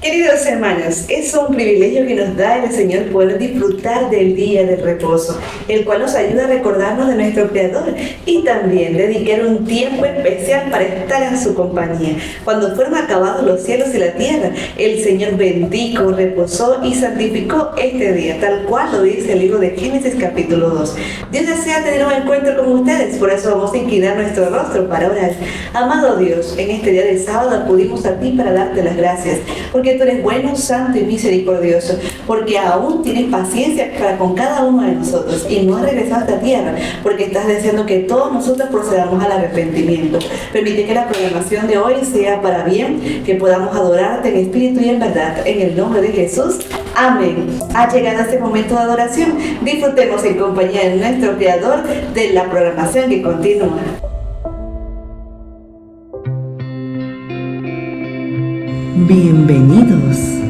Queridos hermanos, es un privilegio que nos da el Señor poder disfrutar del día del reposo, el cual nos ayuda a recordarnos de nuestro Creador y también dedicar un tiempo especial para estar en su compañía. Cuando fueron acabados los cielos y la tierra, el Señor bendijo, reposó y santificó este día, tal cual lo dice el libro de Génesis capítulo 2. Dios desea tener un encuentro con ustedes, por eso vamos a inclinar nuestro rostro para orar. Amado Dios, en este día del sábado acudimos a ti para darte las gracias, porque tú eres bueno, santo y misericordioso, porque aún tienes paciencia para con cada uno de nosotros y no has regresado a esta tierra, porque estás deseando que todos nosotros procedamos al arrepentimiento. Permite que la programación de hoy sea para bien, que podamos adorarte en espíritu y en verdad, en el nombre de Jesús. Amén. Ha llegado este momento de adoración. Disfrutemos en compañía de nuestro Creador de la programación que continúa. Bienvenidos.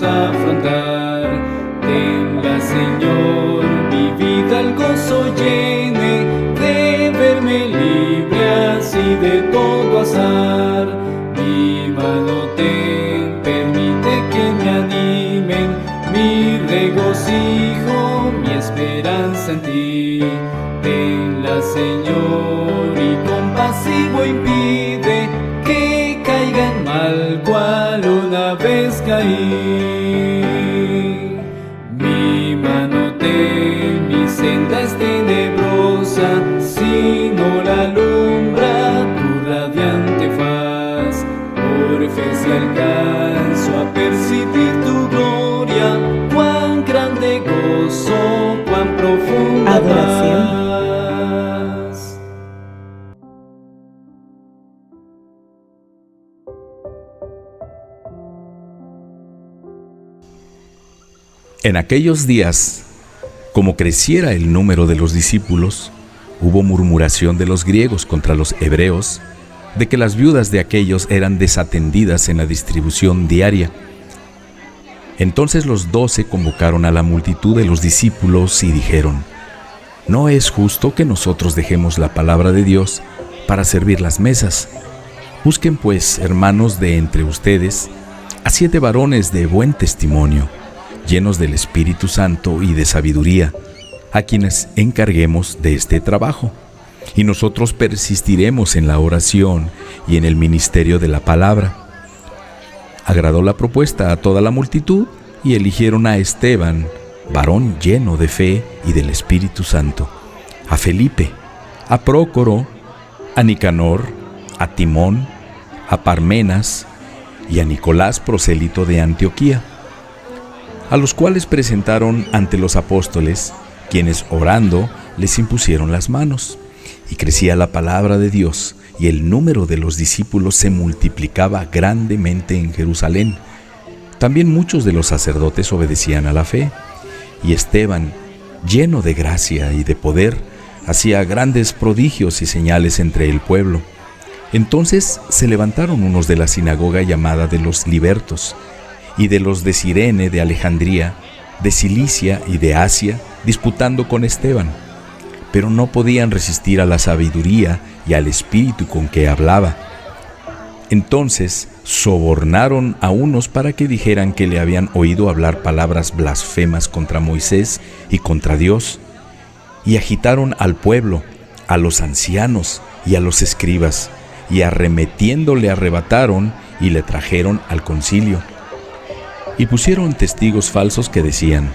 afrontar. Tenga, Señor, mi vida el gozo llene de verme libre así de todo azar. Mi mano ten, permite que me animen, mi regocijo, mi esperanza en ti. Tenla, Señor, y compasivo impide que caiga en mal cual una vez caí. Mi mano ten, mi senda es tenebrosa, si no la alumbra tu radiante faz. Por fe si alcanzo a percibir tu gloria, cuán grande gozo, cuán profunda Adoración. paz. En aquellos días, como creciera el número de los discípulos, hubo murmuración de los griegos contra los hebreos, de que las viudas de aquellos eran desatendidas en la distribución diaria. Entonces los 12 convocaron a la multitud de los discípulos y dijeron: «No es justo que nosotros dejemos la palabra de Dios para servir las mesas. Busquen pues, hermanos, de entre ustedes, a 7 varones de buen testimonio, llenos del Espíritu Santo y de sabiduría, a quienes encarguemos de este trabajo. Y nosotros persistiremos en la oración y en el ministerio de la palabra». Agradó la propuesta a toda la multitud y eligieron a Esteban, varón lleno de fe y del Espíritu Santo, a Felipe, a Prócoro, a Nicanor, a Timón, a Parmenas y a Nicolás, prosélito de Antioquía, a los cuales presentaron ante los apóstoles, quienes orando les impusieron las manos. Y crecía la palabra de Dios, y el número de los discípulos se multiplicaba grandemente en Jerusalén. También muchos de los sacerdotes obedecían a la fe, y Esteban, lleno de gracia y de poder, hacía grandes prodigios y señales entre el pueblo. Entonces se levantaron unos de la sinagoga llamada de los Libertos, y de los de Cirene, de Alejandría, de Cilicia y de Asia, disputando con Esteban. Pero no podían resistir a la sabiduría y al espíritu con que hablaba. Entonces sobornaron a unos para que dijeran que le habían oído hablar palabras blasfemas contra Moisés y contra Dios, y agitaron al pueblo, a los ancianos y a los escribas, y arremetiendo le arrebataron y le trajeron al concilio. Y pusieron testigos falsos que decían: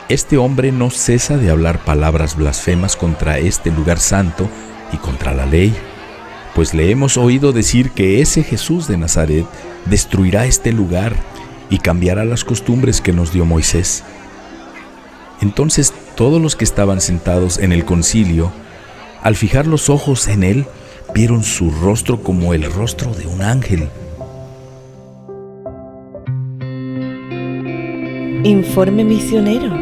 «Este hombre no cesa de hablar palabras blasfemas contra este lugar santo y contra la ley, pues le hemos oído decir que ese Jesús de Nazaret destruirá este lugar y cambiará las costumbres que nos dio Moisés». Entonces todos los que estaban sentados en el concilio, al fijar los ojos en él, vieron su rostro como el rostro de un ángel. Informe misionero.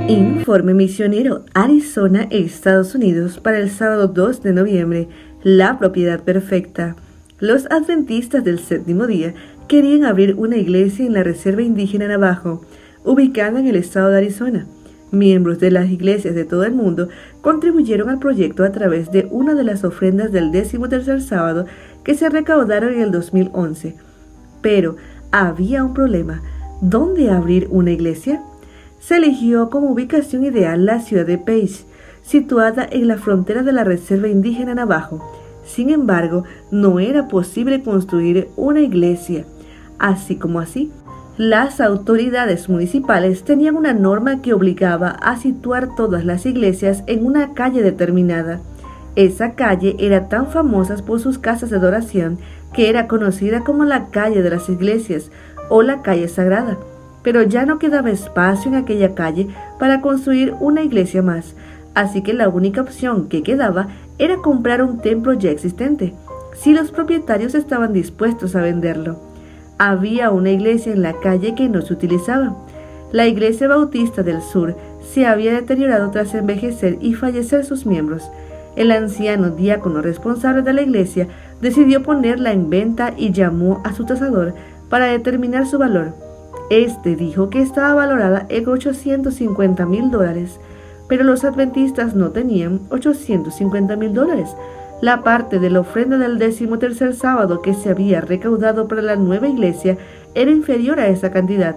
Informe misionero. Arizona, Estados Unidos, para el sábado 2 de noviembre. La propiedad perfecta. Los adventistas del séptimo día querían abrir una iglesia en la reserva indígena Navajo, ubicada en el estado de Arizona. Miembros de las iglesias de todo el mundo contribuyeron al proyecto a través de una de las ofrendas del 13º sábado que se recaudaron en el 2011. Pero había un problema. ¿Dónde abrir una iglesia? Se eligió como ubicación ideal la ciudad de Page, situada en la frontera de la reserva indígena Navajo. Sin embargo, no era posible construir una iglesia. Así, las autoridades municipales tenían una norma que obligaba a situar todas las iglesias en una calle determinada. Esa calle era tan famosa por sus casas de adoración que era conocida como la calle de las iglesias o la calle sagrada. Pero ya no quedaba espacio en aquella calle para construir una iglesia más, así que la única opción que quedaba era comprar un templo ya existente, si los propietarios estaban dispuestos a venderlo. Había una iglesia en la calle que no se utilizaba. La Iglesia Bautista del Sur se había deteriorado tras envejecer y fallecer sus miembros. El anciano diácono responsable de la iglesia decidió ponerla en venta y llamó a su tasador para determinar su valor. Este dijo que estaba valorada en $850,000, pero los adventistas no tenían $850,000. La parte de la ofrenda del 13º sábado que se había recaudado para la nueva iglesia era inferior a esa cantidad.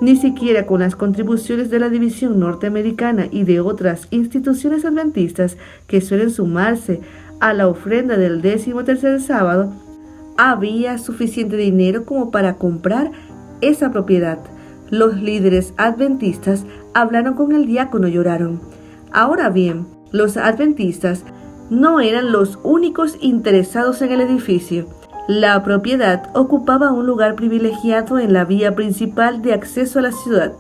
Ni siquiera con las contribuciones de la División Norteamericana y de otras instituciones adventistas que suelen sumarse a la ofrenda del 13º sábado, había suficiente dinero como para comprar esa propiedad. Los líderes adventistas hablaron con el diácono y oraron. Ahora bien, los adventistas no eran los únicos interesados en el edificio. La propiedad ocupaba un lugar privilegiado en la vía principal de acceso a la ciudad.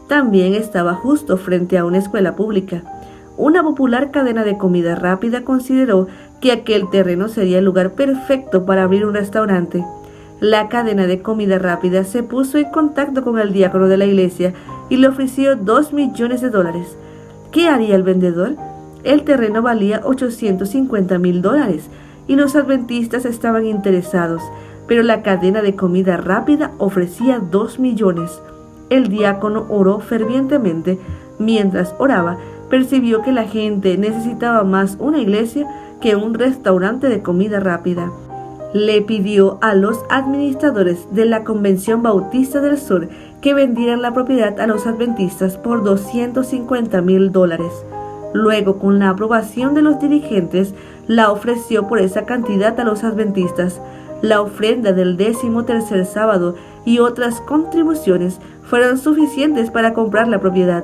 También estaba justo frente a una escuela pública. Una popular cadena de comida rápida consideró que aquel terreno sería el lugar perfecto para abrir un restaurante. La cadena de comida rápida se puso en contacto con el diácono de la iglesia y le ofreció $2 millones. ¿Qué haría el vendedor? El terreno valía $850,000 y los adventistas estaban interesados, pero la cadena de comida rápida ofrecía $2 millones. El diácono oró fervientemente. Mientras oraba, percibió que la gente necesitaba más una iglesia que un restaurante de comida rápida. Le pidió a los administradores de la Convención Bautista del Sur que vendieran la propiedad a los adventistas por $250,000. Luego, con la aprobación de los dirigentes, la ofreció por esa cantidad a los adventistas. La ofrenda del 13º sábado y otras contribuciones fueron suficientes para comprar la propiedad.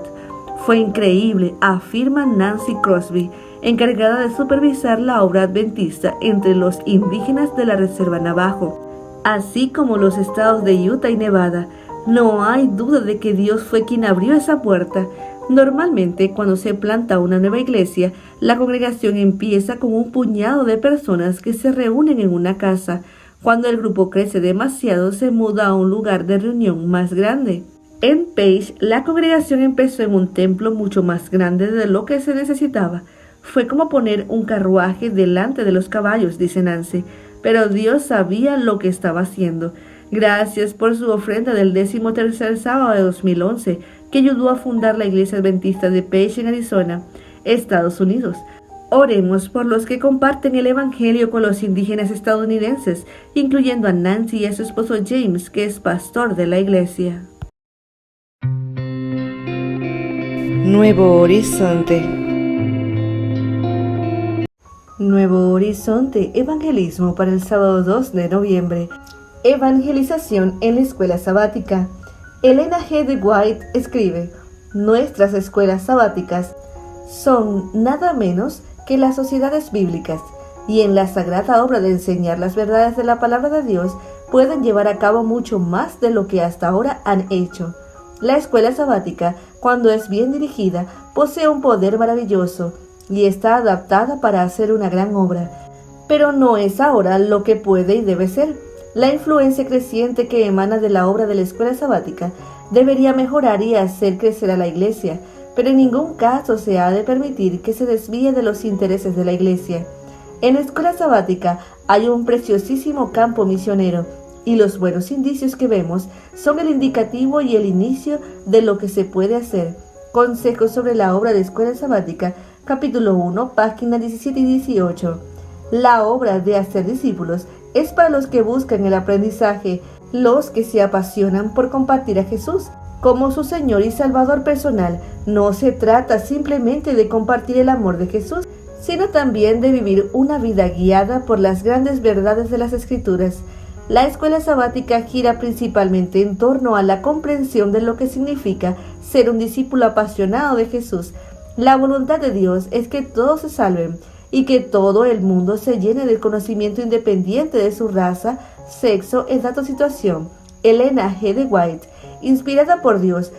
Fue increíble, afirma Nancy Crosby, encargada de supervisar la obra adventista entre los indígenas de la Reserva Navajo, así como los estados de Utah y Nevada. No hay duda de que Dios fue quien abrió esa puerta. Normalmente, cuando se planta una nueva iglesia, la congregación empieza con un puñado de personas que se reúnen en una casa. Cuando el grupo crece demasiado, se muda a un lugar de reunión más grande. En Page, la congregación empezó en un templo mucho más grande de lo que se necesitaba. Fue como poner un carruaje delante de los caballos, dice Nancy, pero Dios sabía lo que estaba haciendo. Gracias por su ofrenda del 13º sábado de 2011, que ayudó a fundar la iglesia adventista de Page en Arizona, Estados Unidos. Oremos por los que comparten el evangelio con los indígenas estadounidenses, incluyendo a Nancy y a su esposo James, que es pastor de la iglesia. Nuevo Horizonte. Nuevo Horizonte, evangelismo para el sábado 2 de noviembre. Evangelización en la escuela sabática. Elena G. de White escribe: nuestras escuelas sabáticas son nada menos que las sociedades bíblicas, y en la sagrada obra de enseñar las verdades de la palabra de Dios pueden llevar a cabo mucho más de lo que hasta ahora han hecho. La escuela sabática, cuando es bien dirigida, posee un poder maravilloso y está adaptada para hacer una gran obra, pero no es ahora lo que puede y debe ser. La influencia creciente que emana de la obra de la escuela sabática debería mejorar y hacer crecer a la iglesia, pero en ningún caso se ha de permitir que se desvíe de los intereses de la iglesia. En la escuela sabática hay un preciosísimo campo misionero, y los buenos indicios que vemos son el indicativo y el inicio de lo que se puede hacer. Consejos sobre la obra de escuela sabática, capítulo 1, páginas 17 y 18. La obra de hacer discípulos es para los que buscan el aprendizaje, los que se apasionan por compartir a Jesús como su Señor y Salvador personal. No se trata simplemente de compartir el amor de Jesús, sino también de vivir una vida guiada por las grandes verdades de las Escrituras. La escuela sabática gira principalmente en torno a la comprensión de lo que significa ser un discípulo apasionado de Jesús. La voluntad de Dios es que todos se salven y que todo el mundo se llene del conocimiento independiente de su raza, sexo, edad o situación. Elena G. de White, inspirada por Dios,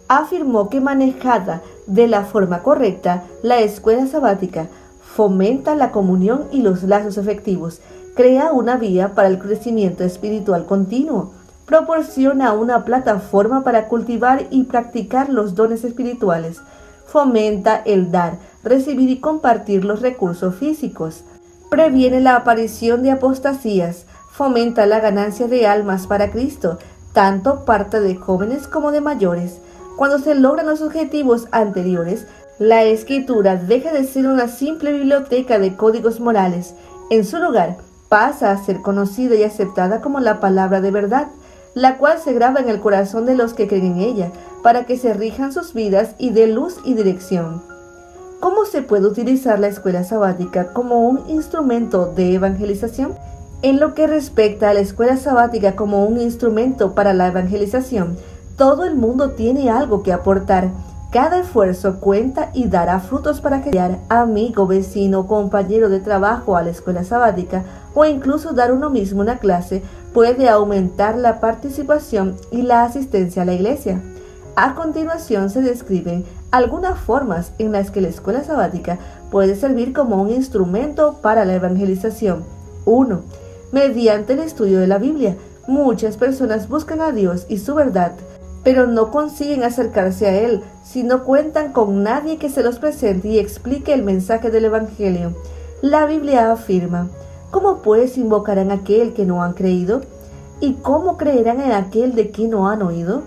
afirmó que manejada de la forma correcta, la escuela sabática fomenta la comunión y los lazos efectivos, crea una vía para el crecimiento espiritual continuo, proporciona una plataforma para cultivar y practicar los dones espirituales, fomenta el dar, recibir y compartir los recursos físicos, previene la aparición de apostasías, fomenta la ganancia de almas para Cristo, tanto parte de jóvenes como de mayores. Cuando se logran los objetivos anteriores, la Escritura deja de ser una simple biblioteca de códigos morales. En su lugar, pasa a ser conocida y aceptada como la palabra de verdad, la cual se graba en el corazón de los que creen en ella, para que se rijan sus vidas y dé luz y dirección. ¿Cómo se puede utilizar la escuela sabática como un instrumento de evangelización? En lo que respecta a la escuela sabática como un instrumento para la evangelización, todo el mundo tiene algo que aportar. Cada esfuerzo cuenta y dará frutos para crear amigo, vecino, compañero de trabajo a la escuela sabática o incluso dar uno mismo una clase puede aumentar la participación y la asistencia a la iglesia. A continuación se describen algunas formas en las que la escuela sabática puede servir como un instrumento para la evangelización. 1. Mediante el estudio de la Biblia, muchas personas buscan a Dios y su verdad, pero no consiguen acercarse a Él si no cuentan con nadie que se los presente y explique el mensaje del Evangelio. La Biblia afirma: ¿cómo pues invocarán a aquel que no han creído? ¿Y cómo creerán en aquel de quien no han oído?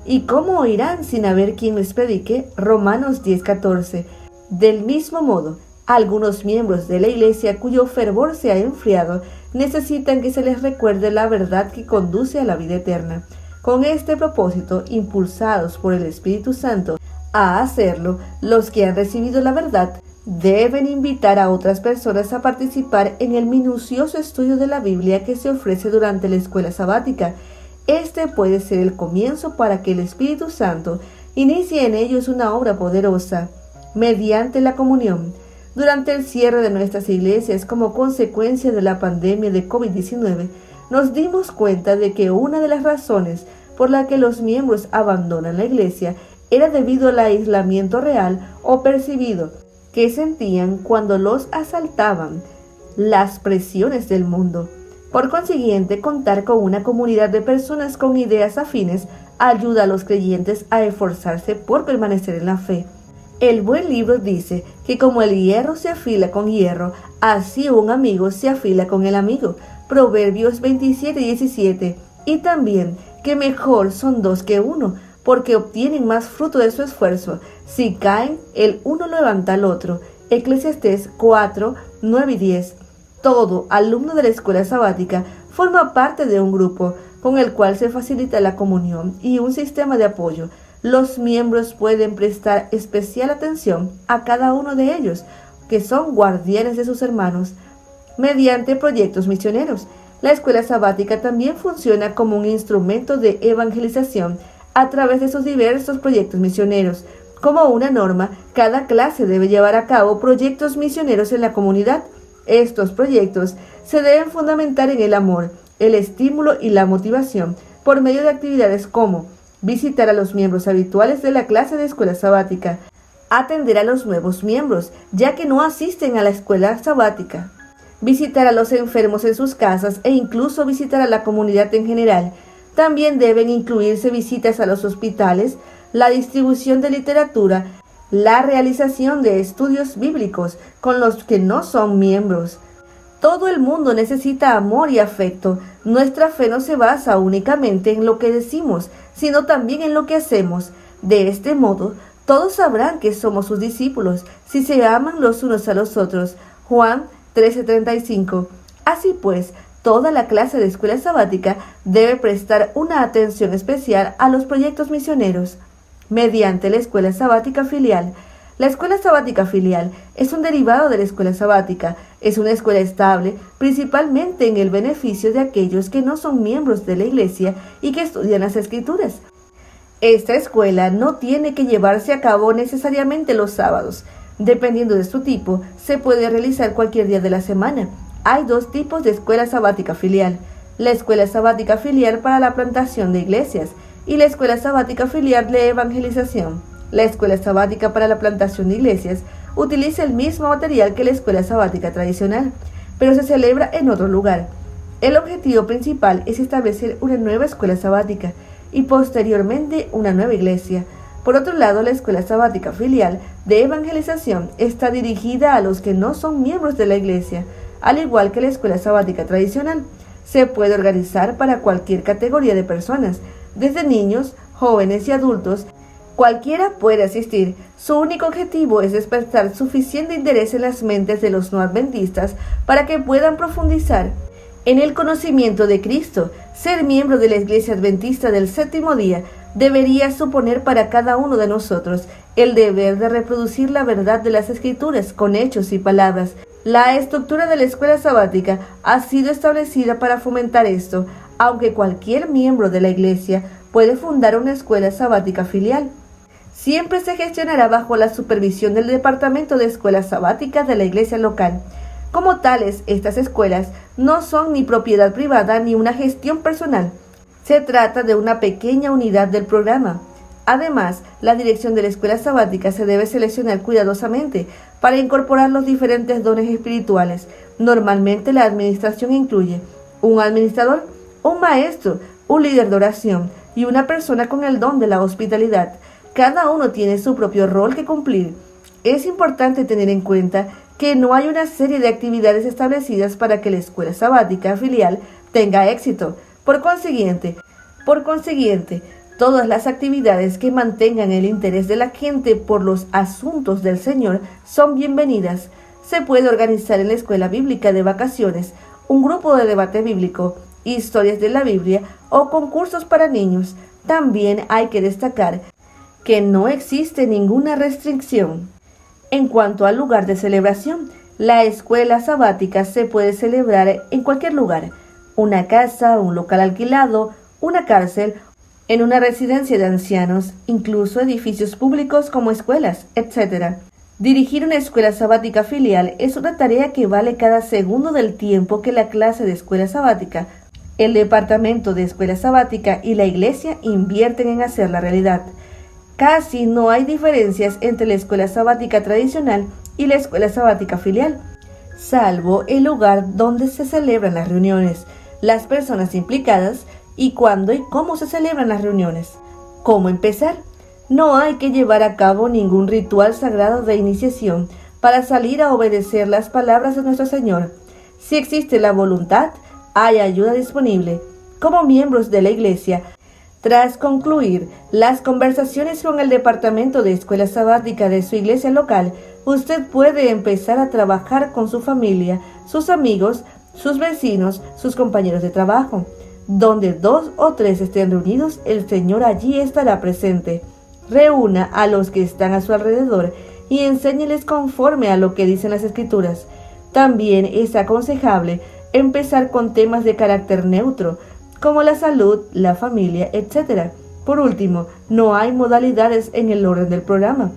¿Y cómo oirán sin haber quien les predique? Romanos 10:14. Del mismo modo, algunos miembros de la iglesia cuyo fervor se ha enfriado necesitan que se les recuerde la verdad que conduce a la vida eterna. Con este propósito, impulsados por el Espíritu Santo a hacerlo, los que han recibido la verdad deben invitar a otras personas a participar en el minucioso estudio de la Biblia que se ofrece durante la escuela sabática. Este puede ser el comienzo para que el Espíritu Santo inicie en ellos una obra poderosa. Mediante la comunión. Durante el cierre de nuestras iglesias como consecuencia de la pandemia de COVID-19, nos dimos cuenta de que una de las razones por la que los miembros abandonan la iglesia era debido al aislamiento real o percibido que sentían cuando los asaltaban las presiones del mundo. Por consiguiente, contar con una comunidad de personas con ideas afines ayuda a los creyentes a esforzarse por permanecer en la fe. El buen libro dice que como el hierro se afila con hierro, así un amigo se afila con el amigo. Proverbios 27:17. Y también que mejor son dos que uno, porque obtienen más fruto de su esfuerzo. Si caen, el uno levanta al otro. Eclesiastés 4:9-10. Todo alumno de la escuela sabática forma parte de un grupo con el cual se facilita la comunión y un sistema de apoyo. Los miembros pueden prestar especial atención a cada uno de ellos, que son guardianes de sus hermanos, mediante proyectos misioneros. La escuela sabática también funciona como un instrumento de evangelización a través de sus diversos proyectos misioneros. Como una norma, cada clase debe llevar a cabo proyectos misioneros en la comunidad. Estos proyectos se deben fundamentar en el amor, el estímulo y la motivación, por medio de actividades como visitar a los miembros habituales de la clase de escuela sabática, atender a los nuevos miembros, ya que no asisten a la escuela sabática, visitar a los enfermos en sus casas e incluso visitar a la comunidad en general. También deben incluirse visitas a los hospitales, la distribución de literatura, la realización de estudios bíblicos con los que no son miembros. Todo el mundo necesita amor y afecto. Nuestra fe no se basa únicamente en lo que decimos, sino también en lo que hacemos. De este modo, todos sabrán que somos sus discípulos, si se aman los unos a los otros. Juan 13:35. Así pues, toda la clase de escuela sabática debe prestar una atención especial a los proyectos misioneros. Mediante la escuela sabática filial. La escuela sabática filial es un derivado de la escuela sabática. Es una escuela estable, principalmente en el beneficio de aquellos que no son miembros de la iglesia y que estudian las escrituras. Esta escuela no tiene que llevarse a cabo necesariamente los sábados. Dependiendo de su tipo, se puede realizar cualquier día de la semana. Hay dos tipos de escuela sabática filial. La escuela sabática filial para la plantación de iglesias y la escuela sabática filial de evangelización. La escuela sabática para la plantación de iglesias utiliza el mismo material que la escuela sabática tradicional, pero se celebra en otro lugar. El objetivo principal es establecer una nueva escuela sabática y posteriormente una nueva iglesia. Por otro lado, la escuela sabática filial de evangelización está dirigida a los que no son miembros de la iglesia, al igual que la escuela sabática tradicional. Se puede organizar para cualquier categoría de personas, desde niños, jóvenes y adultos. Cualquiera puede asistir. Su único objetivo es despertar suficiente interés en las mentes de los no adventistas para que puedan profundizar en el conocimiento de Cristo. Ser miembro de la Iglesia Adventista del Séptimo Día debería suponer para cada uno de nosotros el deber de reproducir la verdad de las Escrituras con hechos y palabras. La estructura de la escuela sabática ha sido establecida para fomentar esto, aunque cualquier miembro de la Iglesia puede fundar una escuela sabática filial. Siempre se gestionará bajo la supervisión del Departamento de Escuelas Sabáticas de la Iglesia local. Como tales, estas escuelas no son ni propiedad privada ni una gestión personal. Se trata de una pequeña unidad del programa. Además, la dirección de la escuela sabática se debe seleccionar cuidadosamente para incorporar los diferentes dones espirituales. Normalmente la administración incluye un administrador, un maestro, un líder de oración y una persona con el don de la hospitalidad. Cada uno tiene su propio rol que cumplir. Es importante tener en cuenta que no hay una serie de actividades establecidas para que la escuela sabática filial tenga éxito. Por consiguiente, todas las actividades que mantengan el interés de la gente por los asuntos del Señor son bienvenidas. Se puede organizar en la escuela bíblica de vacaciones un grupo de debate bíblico, historias de la Biblia o concursos para niños. También hay que destacar que no existe ninguna restricción en cuanto al lugar de celebración. La escuela sabática se puede celebrar en cualquier lugar: una casa, un local alquilado, una cárcel, en una residencia de ancianos, incluso edificios públicos como escuelas, etc. Dirigir una escuela sabática filial es una tarea que vale cada segundo del tiempo que la clase de escuela sabática, el departamento de escuela sabática y la iglesia invierten en hacerla realidad. Casi no hay diferencias entre la escuela sabática tradicional y la escuela sabática filial, salvo el lugar donde se celebran las reuniones, las personas implicadas y cuándo y cómo se celebran las reuniones. ¿Cómo empezar? No hay que llevar a cabo ningún ritual sagrado de iniciación para salir a obedecer las palabras de nuestro Señor. Si existe la voluntad, hay ayuda disponible. Como miembros de la iglesia, tras concluir las conversaciones con el departamento de escuela sabática de su iglesia local, usted puede empezar a trabajar con su familia, sus amigos, sus vecinos, sus compañeros de trabajo. Donde 2 o 3 estén reunidos, el Señor allí estará presente. Reúna a los que están a su alrededor y enséñeles conforme a lo que dicen las Escrituras. También es aconsejable empezar con temas de carácter neutro, como la salud, la familia, etc. Por último, no hay modalidades en el orden del programa.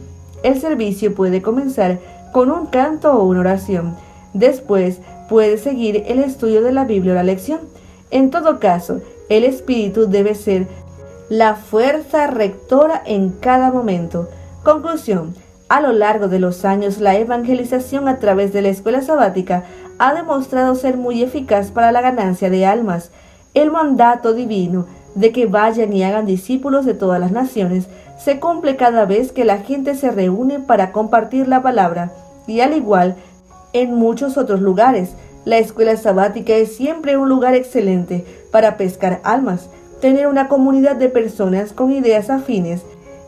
El servicio puede comenzar con un canto o una oración. Después puede seguir el estudio de la Biblia o la lección. En todo caso, el Espíritu debe ser la fuerza rectora en cada momento. Conclusión: a lo largo de los años, la evangelización a través de la escuela sabática ha demostrado ser muy eficaz para la ganancia de almas. El mandato divino de que vayan y hagan discípulos de todas las naciones se cumple cada vez que la gente se reúne para compartir la palabra. Y al igual en muchos otros lugares, la escuela sabática es siempre un lugar excelente para pescar almas. Tener una comunidad de personas con ideas afines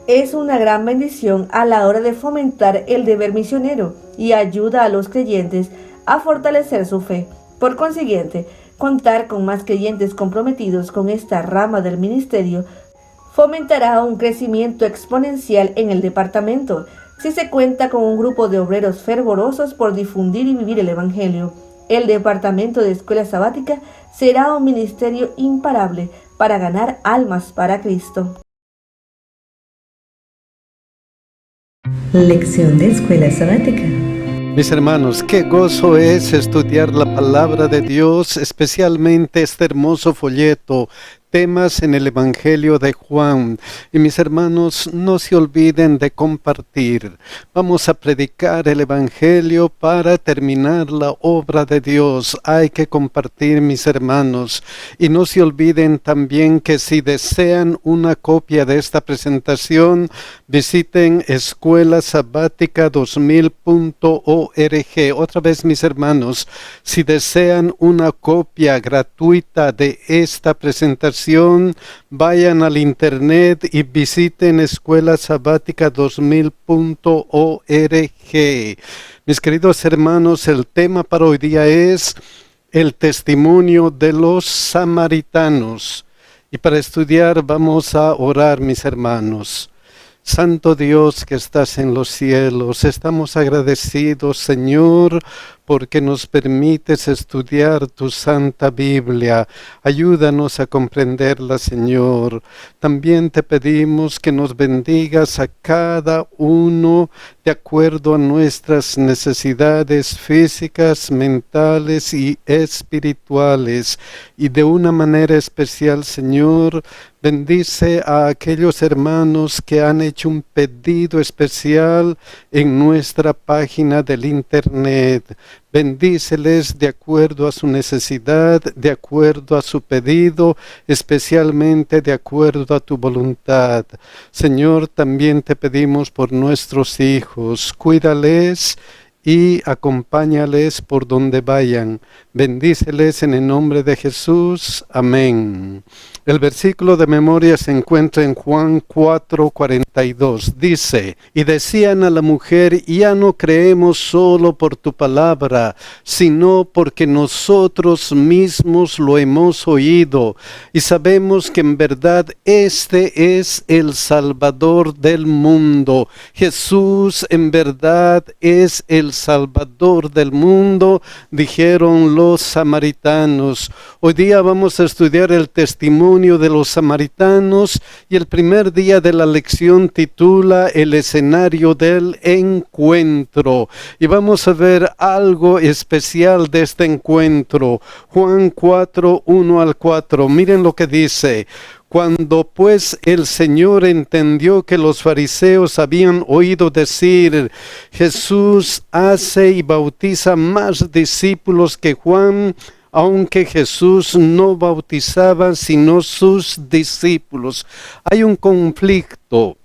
es una gran bendición a la hora de fomentar el deber misionero y ayuda a los creyentes a fortalecer su fe. Por consiguiente, contar con más creyentes comprometidos con esta rama del ministerio fomentará un crecimiento exponencial en el departamento. Si se cuenta con un grupo de obreros fervorosos por difundir y vivir el Evangelio, el departamento de escuela sabática será un ministerio imparable para ganar almas para Cristo. Lección de escuela sabática. Mis hermanos, qué gozo es estudiar la palabra de Dios, especialmente este hermoso folleto temas en el Evangelio de Juan. Y mis hermanos, no se olviden de compartir. Vamos a predicar el Evangelio para terminar la obra de Dios. Hay que compartir, mis hermanos. Y no se olviden también que si desean una copia de esta presentación, visiten escuelasabatica2000.org. Otra vez, mis hermanos, si desean una copia gratuita de esta presentación, vayan al internet y visiten escuelasabatica2000.org. Mis queridos hermanos, el tema para hoy día es el testimonio de los samaritanos. Y para estudiar vamos a orar, mis hermanos. Santo Dios que estás en los cielos, estamos agradecidos, Señor, porque nos permites estudiar tu Santa Biblia. Ayúdanos a comprenderla, Señor. También te pedimos que nos bendigas a cada uno de acuerdo a nuestras necesidades físicas, mentales y espirituales. Y de una manera especial, Señor, bendice a aquellos hermanos que han hecho un pedido especial en nuestra página del internet. Bendíceles de acuerdo a su necesidad, de acuerdo a su pedido, especialmente de acuerdo a tu voluntad. Señor, también te pedimos por nuestros hijos, cuídales y acompáñales por donde vayan. Bendíceles en el nombre de Jesús. Amén. El versículo de memoria se encuentra en Juan 4:42. Dice, y decían a la mujer, ya no creemos solo por tu palabra, sino porque nosotros mismos lo hemos oído y sabemos que en verdad este es el Salvador del mundo. Jesús en verdad es el Salvador del mundo, dijeron los samaritanos. Hoy día vamos a estudiar el testimonio de los samaritanos y el primer día de la lección titula El escenario del encuentro. Y vamos a ver algo especial de este encuentro. Juan 4:1-4. Miren lo que dice. Cuando pues el Señor entendió que los fariseos habían oído decir, Jesús hace y bautiza más discípulos que Juan, aunque Jesús no bautizaba sino sus discípulos. Hay un conflicto.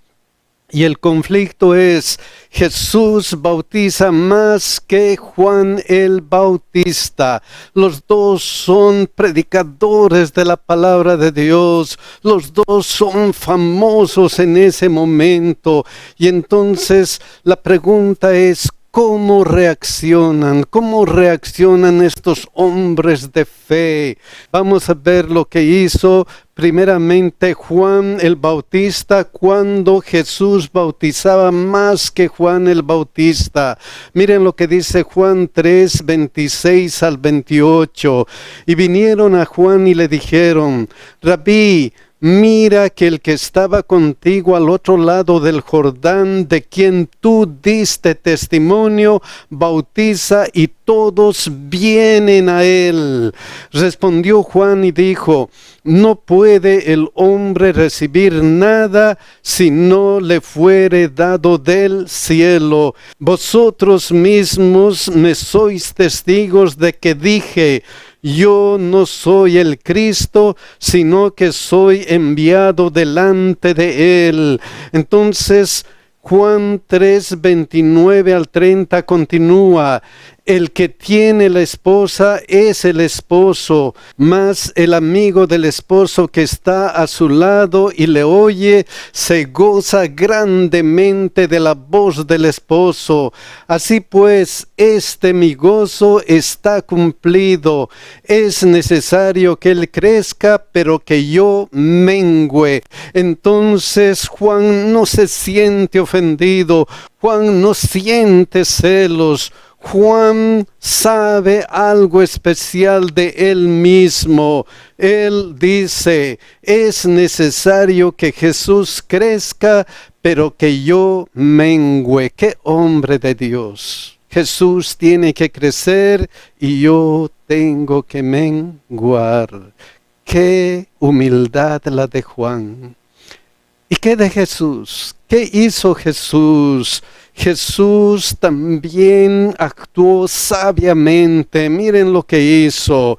Y el conflicto es, Jesús bautiza más que Juan el Bautista. Los dos son predicadores de la palabra de Dios. Los dos son famosos en ese momento. Y entonces la pregunta es, ¿cómo reaccionan? ¿Cómo reaccionan estos hombres de fe? Vamos a ver lo que hizo primeramente Juan el Bautista cuando Jesús bautizaba más que Juan el Bautista. Miren lo que dice Juan 3:26-28. Y vinieron a Juan y le dijeron, Rabí, mira que el que estaba contigo al otro lado del Jordán, de quien tú diste testimonio, bautiza y todos vienen a él. Respondió Juan y dijo, no puede el hombre recibir nada si no le fuere dado del cielo. Vosotros mismos me sois testigos de que dije, yo no soy el Cristo, sino que soy enviado delante de él. Entonces, Juan 3:29-30 continúa. El que tiene la esposa es el esposo, mas el amigo del esposo que está a su lado y le oye, se goza grandemente de la voz del esposo. Así pues, mi gozo está cumplido. Es necesario que él crezca, pero que yo mengüe. Entonces Juan no se siente ofendido, Juan no siente celos. Juan sabe algo especial de él mismo. Él dice, es necesario que Jesús crezca, pero que yo mengüe. ¡Qué hombre de Dios! Jesús tiene que crecer y yo tengo que menguar. qué humildad la de Juan. ¿Y qué de Jesús? ¿Qué hizo Jesús? Jesús también actuó sabiamente. Miren lo que hizo.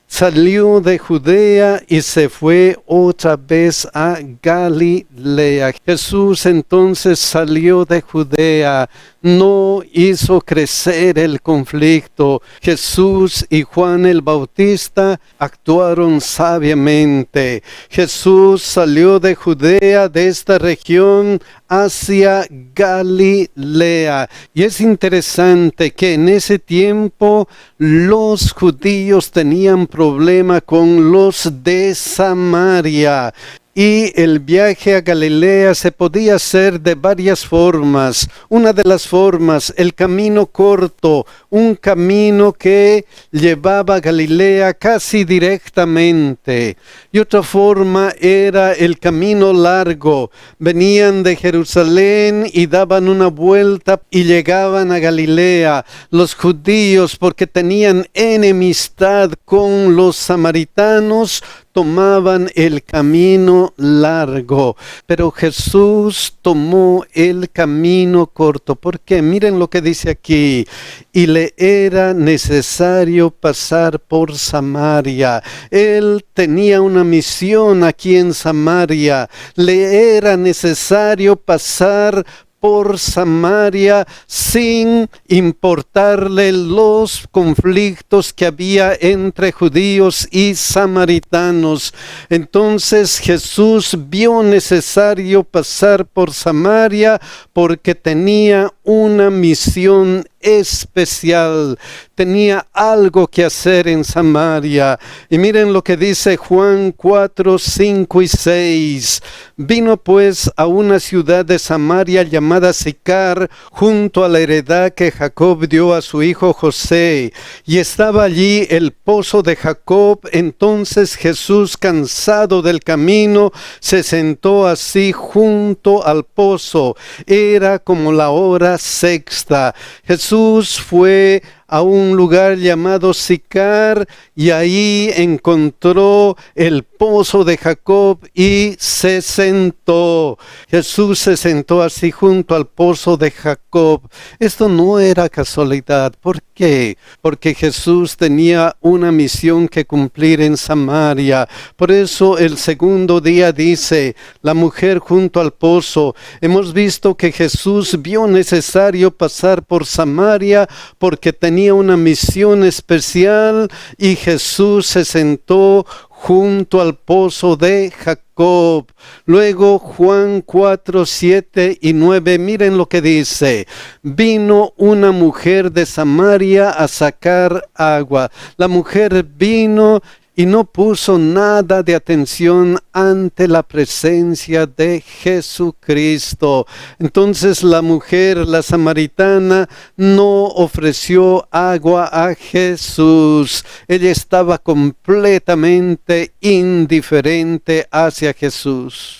Salió de Judea y se fue otra vez a Galilea. Jesús entonces salió de Judea, no hizo crecer el conflicto. Jesús y Juan el Bautista actuaron sabiamente. Jesús salió de Judea, de esta región, hacia Galilea. Y es interesante que en ese tiempo los judíos tenían problema con los de Samaria. Y el viaje a Galilea se podía hacer de varias formas. Una de las formas, el camino corto, un camino que llevaba a Galilea casi directamente. Y otra forma era el camino largo. Venían de Jerusalén y daban una vuelta y llegaban a Galilea. Los judíos, porque tenían enemistad con los samaritanos, tomaban el camino largo, pero Jesús tomó el camino corto. ¿Por qué? Miren lo que dice aquí. Y le era necesario pasar por Samaria. Él tenía una misión aquí en Samaria. Le era necesario pasar por Samaria sin importarle los conflictos que había entre judíos y samaritanos. Entonces Jesús vio necesario pasar por Samaria porque tenía una misión especial, tenía algo que hacer en Samaria. Y miren lo que dice Juan 4, 5 y 6. Vino pues a una ciudad de Samaria llamada Sicar, junto a la heredad que Jacob dio a su hijo José, y estaba allí el pozo de Jacob. Entonces Jesús, cansado del camino, se sentó así junto al pozo. Era como la hora sexta. Jesús fue a un lugar llamado Sicar y ahí encontró el pozo de Jacob y se sentó. Jesús se sentó así junto al pozo de Jacob. Esto no era casualidad. ¿Por qué? Porque Jesús tenía una misión que cumplir en Samaria. Por eso el segundo día dice, la mujer junto al pozo. Hemos visto que Jesús vio necesario pasar por Samaria porque tenía una misión especial y Jesús se sentó junto al pozo de Jacob. Luego Juan 4, 7 y 9, miren lo que dice. Vino una mujer de Samaria a sacar agua. La mujer vino y no puso nada de atención ante la presencia de Jesucristo. Entonces la mujer, la samaritana, no ofreció agua a Jesús. Ella estaba completamente indiferente hacia Jesús.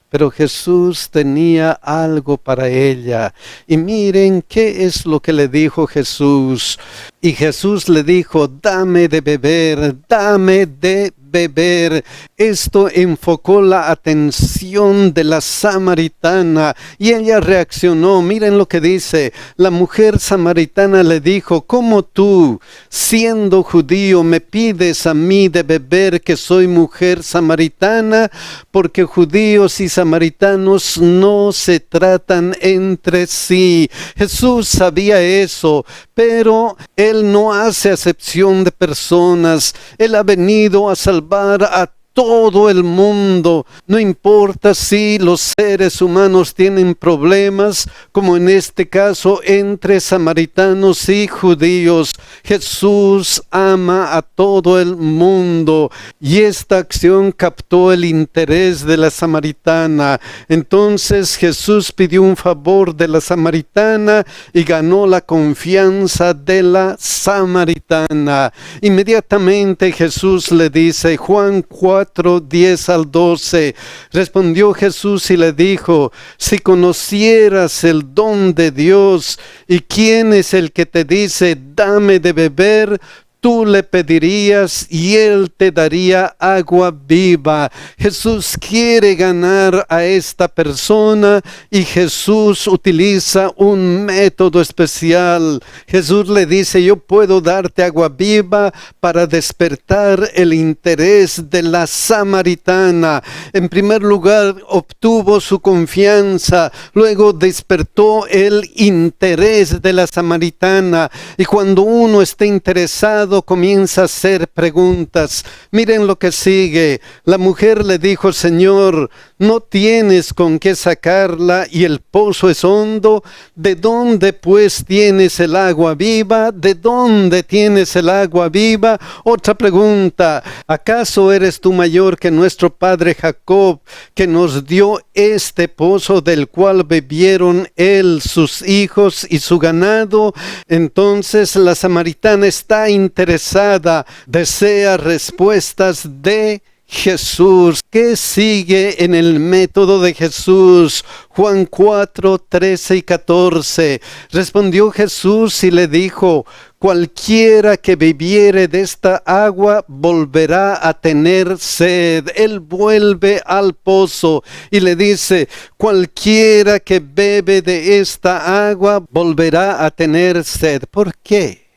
Pero Jesús tenía algo para ella. Y miren qué es lo que le dijo Jesús. Y Jesús le dijo, dame de beber, dame de beber. Esto enfocó la atención de la samaritana y ella reaccionó. Miren lo que dice. La mujer samaritana le dijo, ¿cómo tú, siendo judío, me pides a mí de beber que soy mujer samaritana? Porque judíos y samaritanos no se tratan entre sí. Jesús sabía eso, pero Él no hace acepción de personas. Él ha venido a salvar a todo el mundo. No importa si los seres humanos tienen problemas, como en este caso entre samaritanos y judíos. Jesús ama a todo el mundo y esta acción captó el interés de la samaritana. Entonces Jesús pidió un favor de la samaritana y ganó la confianza de la samaritana. Inmediatamente Jesús le dice, Juan 4, 10 al 12, respondió Jesús y le dijo, si conocieras el don de Dios y quién es el que te dice, dame de beber, tú le pedirías y él te daría agua viva. Jesús quiere ganar a esta persona y Jesús utiliza un método especial. Jesús le dice, yo puedo darte agua viva para despertar el interés de la samaritana. En primer lugar, obtuvo su confianza, luego despertó el interés de la samaritana. Y cuando uno está interesado, comienza a hacer preguntas. Miren lo que sigue. La mujer le dijo, Señor, no tienes con qué sacarla y el pozo es hondo. ¿De dónde pues tienes el agua viva? ¿De dónde tienes el agua viva? Otra pregunta. ¿Acaso eres tú mayor que nuestro padre Jacob, que nos dio este pozo del cual bebieron él, sus hijos y su ganado? Entonces la samaritana está interesada, desea respuestas de Jesús. ¿Qué sigue en el método de Jesús? Juan 4, 13 y 14. Respondió Jesús y le dijo, cualquiera que bebiere de esta agua volverá a tener sed. Él vuelve al pozo y le dice, cualquiera que bebe de esta agua volverá a tener sed. ¿Por qué?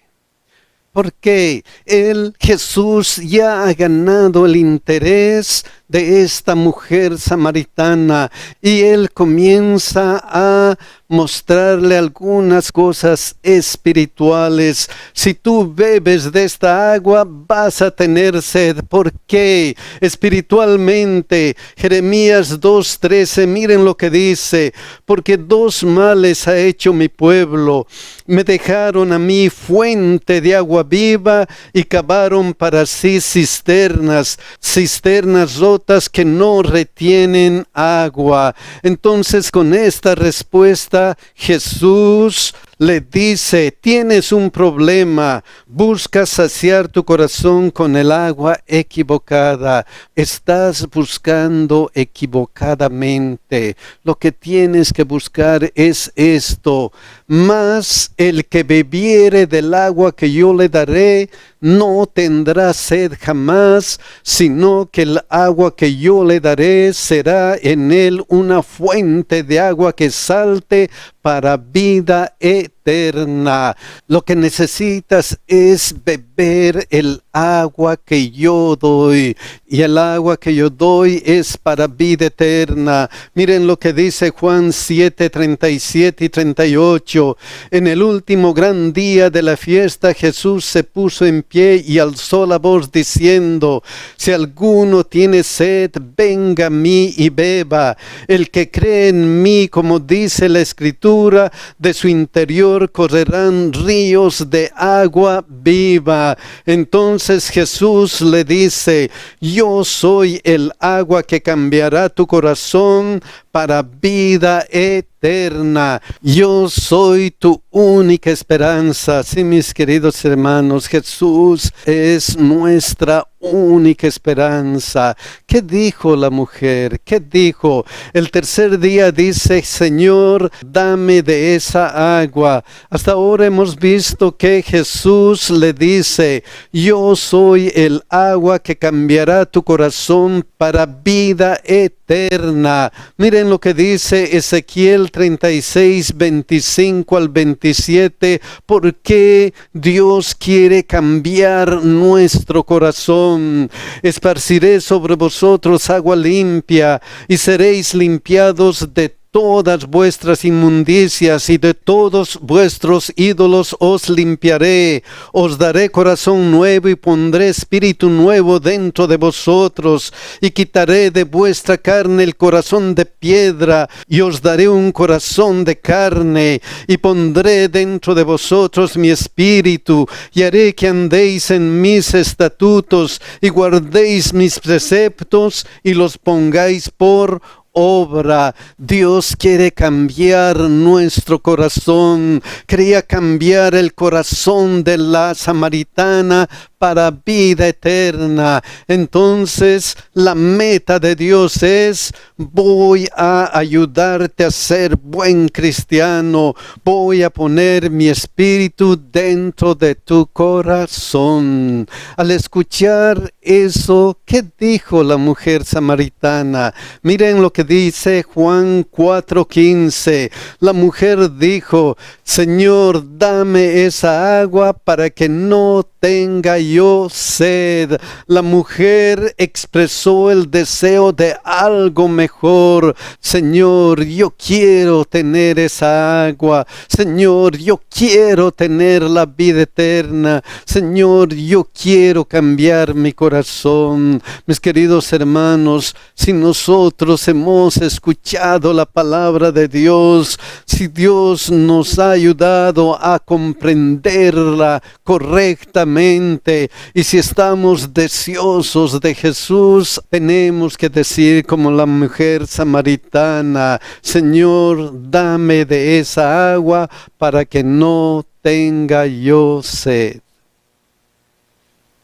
Porque Jesús ya ha ganado el interés de esta mujer samaritana y él comienza a mostrarle algunas cosas espirituales. Si tú bebes de esta agua vas a tener sed. ¿Por qué? Espiritualmente, Jeremías 2:13, miren lo que dice, porque dos males ha hecho mi pueblo. Me dejaron a mí fuente de agua viva y cavaron para sí cisternas rotas que no retienen agua. Entonces, con esta respuesta, Jesús le dice, tienes un problema, buscas saciar tu corazón con el agua equivocada, estás buscando equivocadamente, lo que tienes que buscar es esto, mas el que bebiere del agua que yo le daré, no tendrá sed jamás, sino que el agua que yo le daré será en él una fuente de agua que salte para vida eterna. Lo que necesitas es beber el agua que yo doy, y el agua que yo doy es para vida eterna. Miren lo que dice Juan 7, 37 y 38. En el último gran día de la fiesta, Jesús se puso en pie y alzó la voz diciendo, si alguno tiene sed, venga a mí y beba. El que cree en mí, como dice la Escritura, de su interior correrán ríos de agua viva. Entonces Jesús le dice, yo soy el agua que cambiará tu corazón para vida eterna. Yo soy tu única esperanza. Sí, mis queridos hermanos, Jesús es nuestra única esperanza. ¿Qué dijo la mujer? ¿Qué dijo? El tercer día dice, Señor, dame de esa agua. Hasta ahora hemos visto que Jesús le dice, yo soy el agua que cambiará tu corazón para vida eterna. Miren lo que dice Ezequiel 36, 25 al 27, porque Dios quiere cambiar nuestro corazón. Esparciré sobre vosotros agua limpia y seréis limpiados de todas vuestras inmundicias y de todos vuestros ídolos os limpiaré. Os daré corazón nuevo y pondré espíritu nuevo dentro de vosotros y quitaré de vuestra carne el corazón de piedra y os daré un corazón de carne y pondré dentro de vosotros mi espíritu y haré que andéis en mis estatutos y guardéis mis preceptos y los pongáis por obra. Dios quiere cambiar nuestro corazón. Quería cambiar el corazón de la samaritana para vida eterna. Entonces la meta de Dios es: voy a ayudarte a ser buen cristiano, voy a poner mi espíritu dentro de tu corazón. Al escuchar eso, ¿qué dijo la mujer samaritana? Miren lo que dice Juan 4:15. La mujer dijo: Señor, dame esa agua para que no tenga yo sed. La mujer expresó el deseo de algo mejor. Señor, yo quiero tener esa agua. Señor, yo quiero tener la vida eterna. Señor, yo quiero cambiar mi corazón. Mis queridos hermanos, si nosotros hemos escuchado la palabra de Dios, si Dios nos ha ayudado a comprenderla correctamente, y si estamos deseosos de Jesús, tenemos que decir como la mujer samaritana: Señor, dame de esa agua para que no tenga yo sed.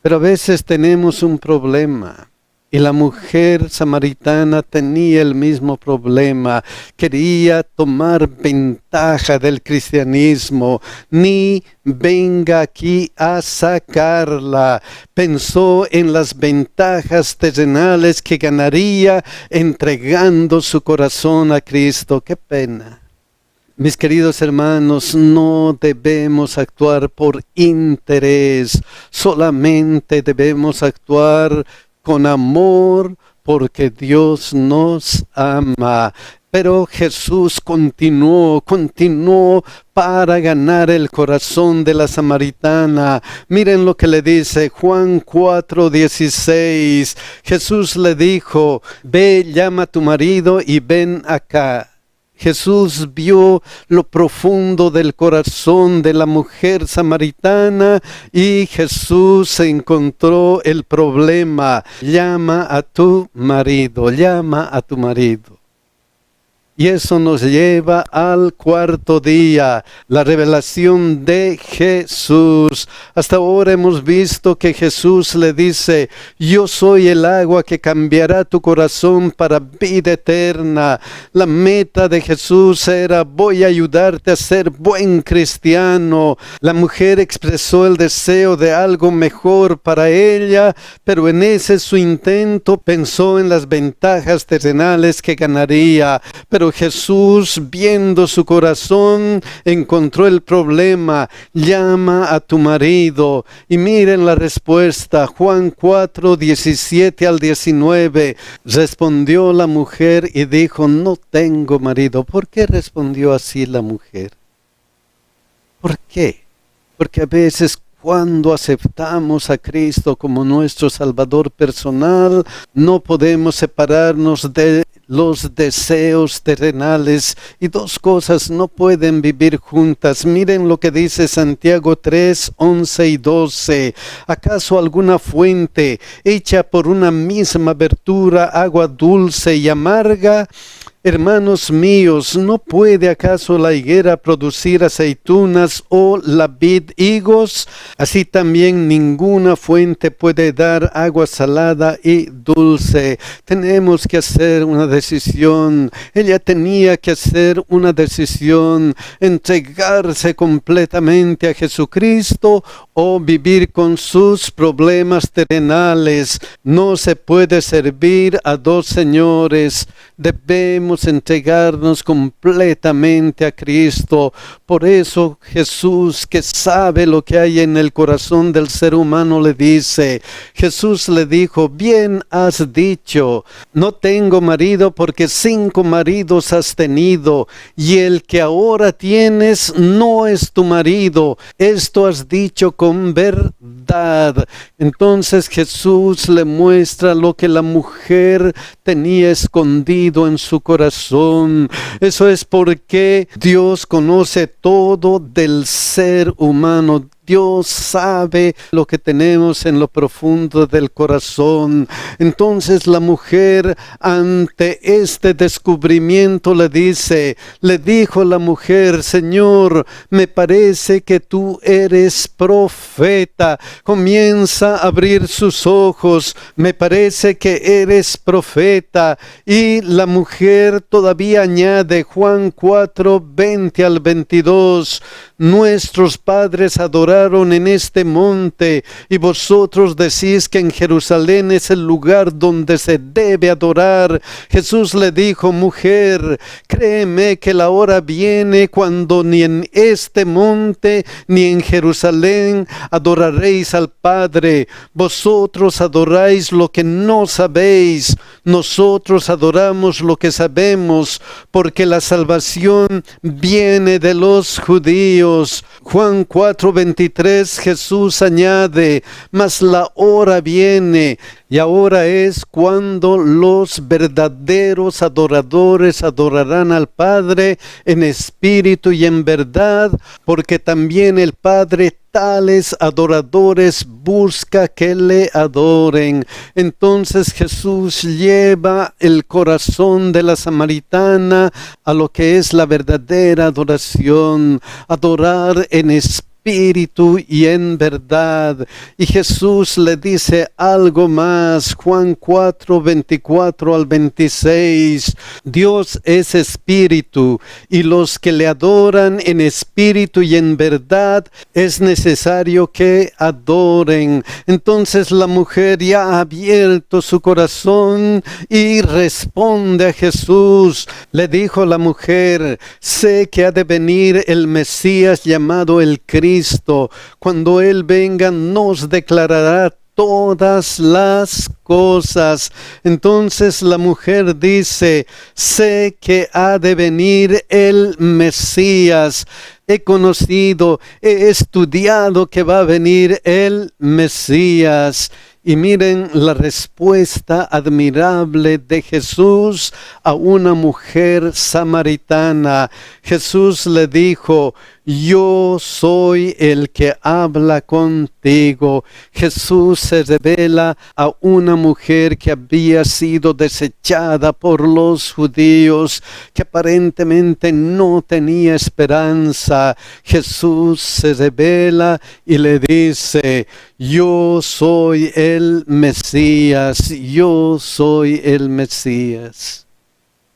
Pero a veces tenemos un problema. Y la mujer samaritana tenía el mismo problema. Quería tomar ventaja del cristianismo. Ni venga aquí a sacarla. Pensó en las ventajas terrenales que ganaría entregando su corazón a Cristo. ¡Qué pena! Mis queridos hermanos, no debemos actuar por interés. Solamente debemos actuar con amor, porque Dios nos ama. Pero Jesús continuó para ganar el corazón de la samaritana. Miren lo que le dice Juan 4:16. Jesús le dijo: ve, llama a tu marido y ven acá. Jesús vio lo profundo del corazón de la mujer samaritana y Jesús encontró el problema. Llama a tu marido, llama a tu marido. Y eso nos lleva al cuarto día, la revelación de Jesús. Hasta ahora hemos visto que Jesús le dice: yo soy el agua que cambiará tu corazón para vida eterna. La meta de Jesús era: voy a ayudarte a ser buen cristiano. La mujer expresó el deseo de algo mejor para ella, pero en ese su intento pensó en las ventajas terrenales que ganaría. Pero Jesús, viendo su corazón, encontró el problema. Llama a tu marido. Y miren la respuesta, Juan 4:17-19. Respondió la mujer y dijo: no tengo marido. ¿Por qué respondió así la mujer? ¿Por qué? Porque a veces cuando aceptamos a Cristo como nuestro Salvador personal, no podemos separarnos de los deseos terrenales, y dos cosas no pueden vivir juntas. Miren lo que dice Santiago 3:11 y 12. ¿Acaso alguna fuente hecha por una misma abertura, agua dulce y amarga? Hermanos míos, ¿no puede acaso la higuera producir aceitunas o la vid higos? Así también ninguna fuente puede dar agua salada y dulce. Tenemos que hacer una decisión. Ella tenía que hacer una decisión: entregarse completamente a Jesucristo o vivir con sus problemas terrenales. No se puede servir a dos señores. Debemos entregarnos completamente a Cristo. Por eso Jesús, que sabe lo que hay en el corazón del ser humano, le dice, Jesús le dijo: bien has dicho, no tengo marido, porque 5 maridos has tenido, y el que ahora tienes no es tu marido. Esto has dicho con verdad. Entonces Jesús le muestra lo que la mujer tenía escondido en su corazón. Eso es porque Dios conoce todo del ser humano. Dios sabe lo que tenemos en lo profundo del corazón. Entonces la mujer, ante este descubrimiento, le dijo la mujer: Señor, me parece que tú eres profeta. Comienza a abrir sus ojos. Me parece que eres profeta. Y la mujer todavía añade, Juan 4, 20 al 22, nuestros padres adoraron en este monte, y vosotros decís que en Jerusalén es el lugar donde se debe adorar. Jesús le dijo: mujer, créeme que la hora viene cuando ni en este monte ni en Jerusalén adoraréis al Padre. Vosotros adoráis lo que no sabéis, nosotros adoramos lo que sabemos, porque la salvación viene de los judíos. Juan 4:23, Jesús añade: mas la hora viene, y ahora es cuando los verdaderos adoradores adorarán al Padre en espíritu y en verdad, porque también el Padre tales adoradores busca que le adoren. Entonces Jesús lleva el corazón de la samaritana a lo que es la verdadera adoración, adorar en espíritu y en verdad. Y Jesús le dice algo más, Juan 4, 24 al 26, Dios es espíritu, y los que le adoran en espíritu y en verdad es necesario que adoren. Entonces la mujer ya ha abierto su corazón y responde a Jesús. Le dijo la mujer: sé que ha de venir el Mesías llamado el Cristo. Cuando Él venga nos declarará todas las cosas. Entonces la mujer dice: sé que ha de venir el Mesías. He conocido, he estudiado que va a venir el Mesías. Y miren la respuesta admirable de Jesús a una mujer samaritana. Jesús le dijo: yo soy el que habla contigo. Jesús se revela a una mujer que había sido desechada por los judíos, que aparentemente no tenía esperanza. Jesús se revela y le dice: yo soy el Mesías, yo soy el Mesías.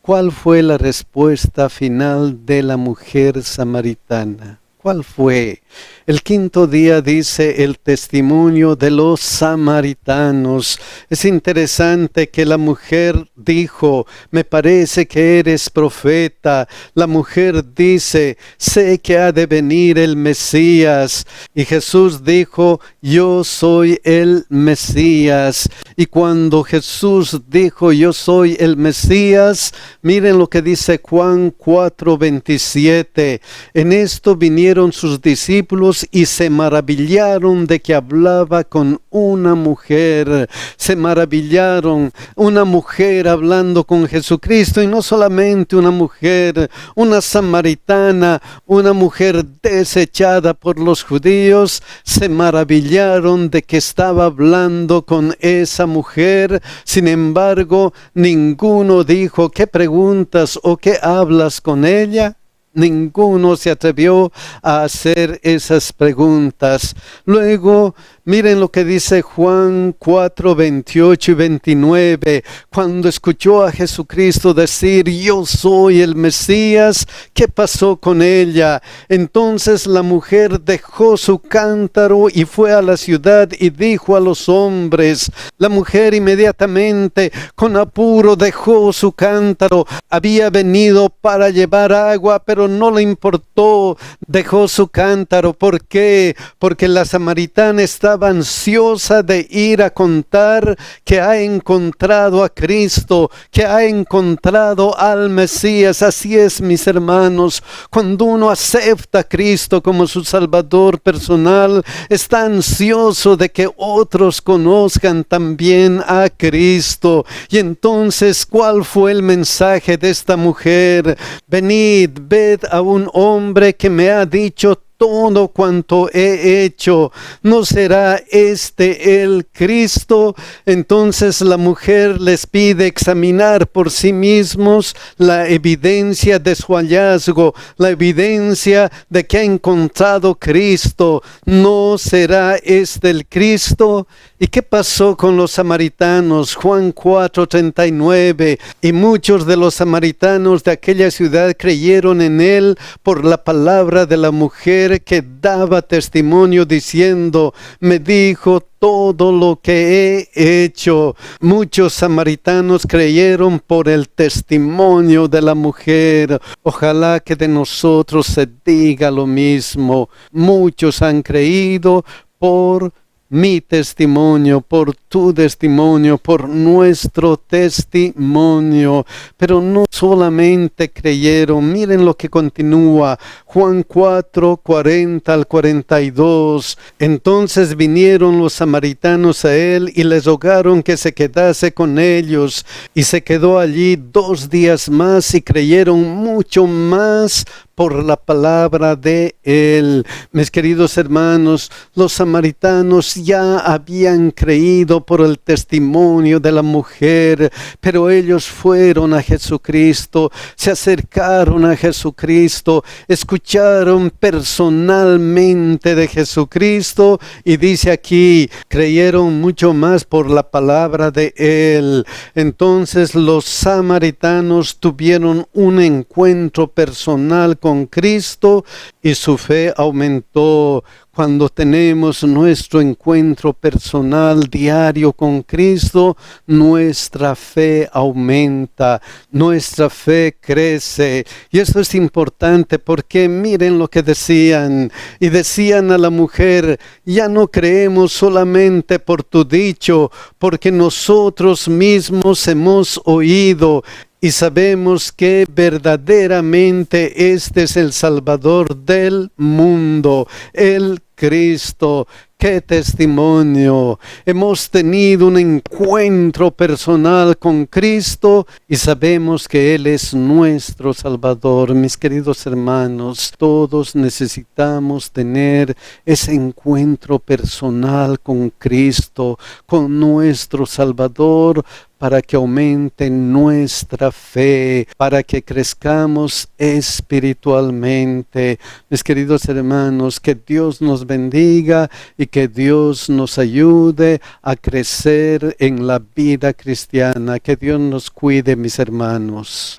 ¿Cuál fue la respuesta final de la mujer samaritana? ¿Cuál fue? El quinto día dice el testimonio de los samaritanos. Es interesante que la mujer dijo: me parece que eres profeta. La mujer dice: sé que ha de venir el Mesías. Y Jesús dijo: yo soy el Mesías. Y cuando Jesús dijo: yo soy el Mesías, miren lo que dice Juan 4:27. En esto vinieron sus discípulos y se maravillaron de que hablaba con una mujer. Se maravillaron, una mujer hablando con Jesucristo, y no solamente una mujer, una samaritana, una mujer desechada por los judíos. Se maravillaron de que estaba hablando con esa mujer. Sin embargo, ninguno dijo: ¿qué preguntas o qué hablas con ella? Ninguno se atrevió a hacer esas preguntas. Luego, miren lo que dice Juan 4, 28 y 29. Cuando escuchó a Jesucristo decir: yo soy el Mesías, ¿qué pasó con ella? Entonces la mujer dejó su cántaro y fue a la ciudad y dijo a los hombres. La mujer inmediatamente, con apuro, dejó su cántaro. Había venido para llevar agua, pero no le importó. Dejó su cántaro. ¿Por qué? Porque la samaritana estaba ansiosa de ir a contar que ha encontrado a Cristo, que ha encontrado al Mesías. Así es, mis hermanos, cuando uno acepta a Cristo como su Salvador personal, está ansioso de que otros conozcan también a Cristo. Y entonces, ¿cuál fue el mensaje de esta mujer? Venid, ved a un hombre que me ha dicho todo cuanto he hecho, ¿no será este el Cristo? Entonces la mujer les pide examinar por sí mismos la evidencia de su hallazgo, la evidencia de que ha encontrado Cristo. ¿No será este el Cristo? ¿Y qué pasó con los samaritanos? Juan 4:39. Y muchos de los samaritanos de aquella ciudad creyeron en él por la palabra de la mujer que daba testimonio diciendo: me dijo todo lo que he hecho. Muchos samaritanos creyeron por el testimonio de la mujer. Ojalá que de nosotros se diga lo mismo. Muchos han creído por mi testimonio, por tu testimonio, por nuestro testimonio. Pero no solamente creyeron, miren lo que continúa, Juan 4:40 al 42. Entonces vinieron los samaritanos a él y les rogaron que se quedase con ellos, y se quedó allí 2 días más, y creyeron mucho más por la palabra de él. Mis queridos hermanos, los samaritanos ya habían creído por el testimonio de la mujer, pero ellos fueron a Jesucristo, se acercaron a Jesucristo, escucharon personalmente de Jesucristo, y dice aquí, creyeron mucho más por la palabra de él. Entonces los samaritanos tuvieron un encuentro personal con Cristo y su fe aumentó. Cuando tenemos nuestro encuentro personal diario con Cristo, nuestra fe aumenta, nuestra fe crece. Y eso es importante porque miren lo que decían. Y decían a la mujer: ya no creemos solamente por tu dicho, porque nosotros mismos hemos oído y sabemos que verdaderamente este es el Salvador del mundo, el Cristo. ¡Qué testimonio! Hemos tenido un encuentro personal con Cristo y sabemos que Él es nuestro Salvador. Mis queridos hermanos, todos necesitamos tener ese encuentro personal con Cristo, con nuestro Salvador, para que aumente nuestra fe, para que crezcamos espiritualmente. Mis queridos hermanos, que Dios nos bendiga y que Dios nos ayude a crecer en la vida cristiana. Que Dios nos cuide, mis hermanos.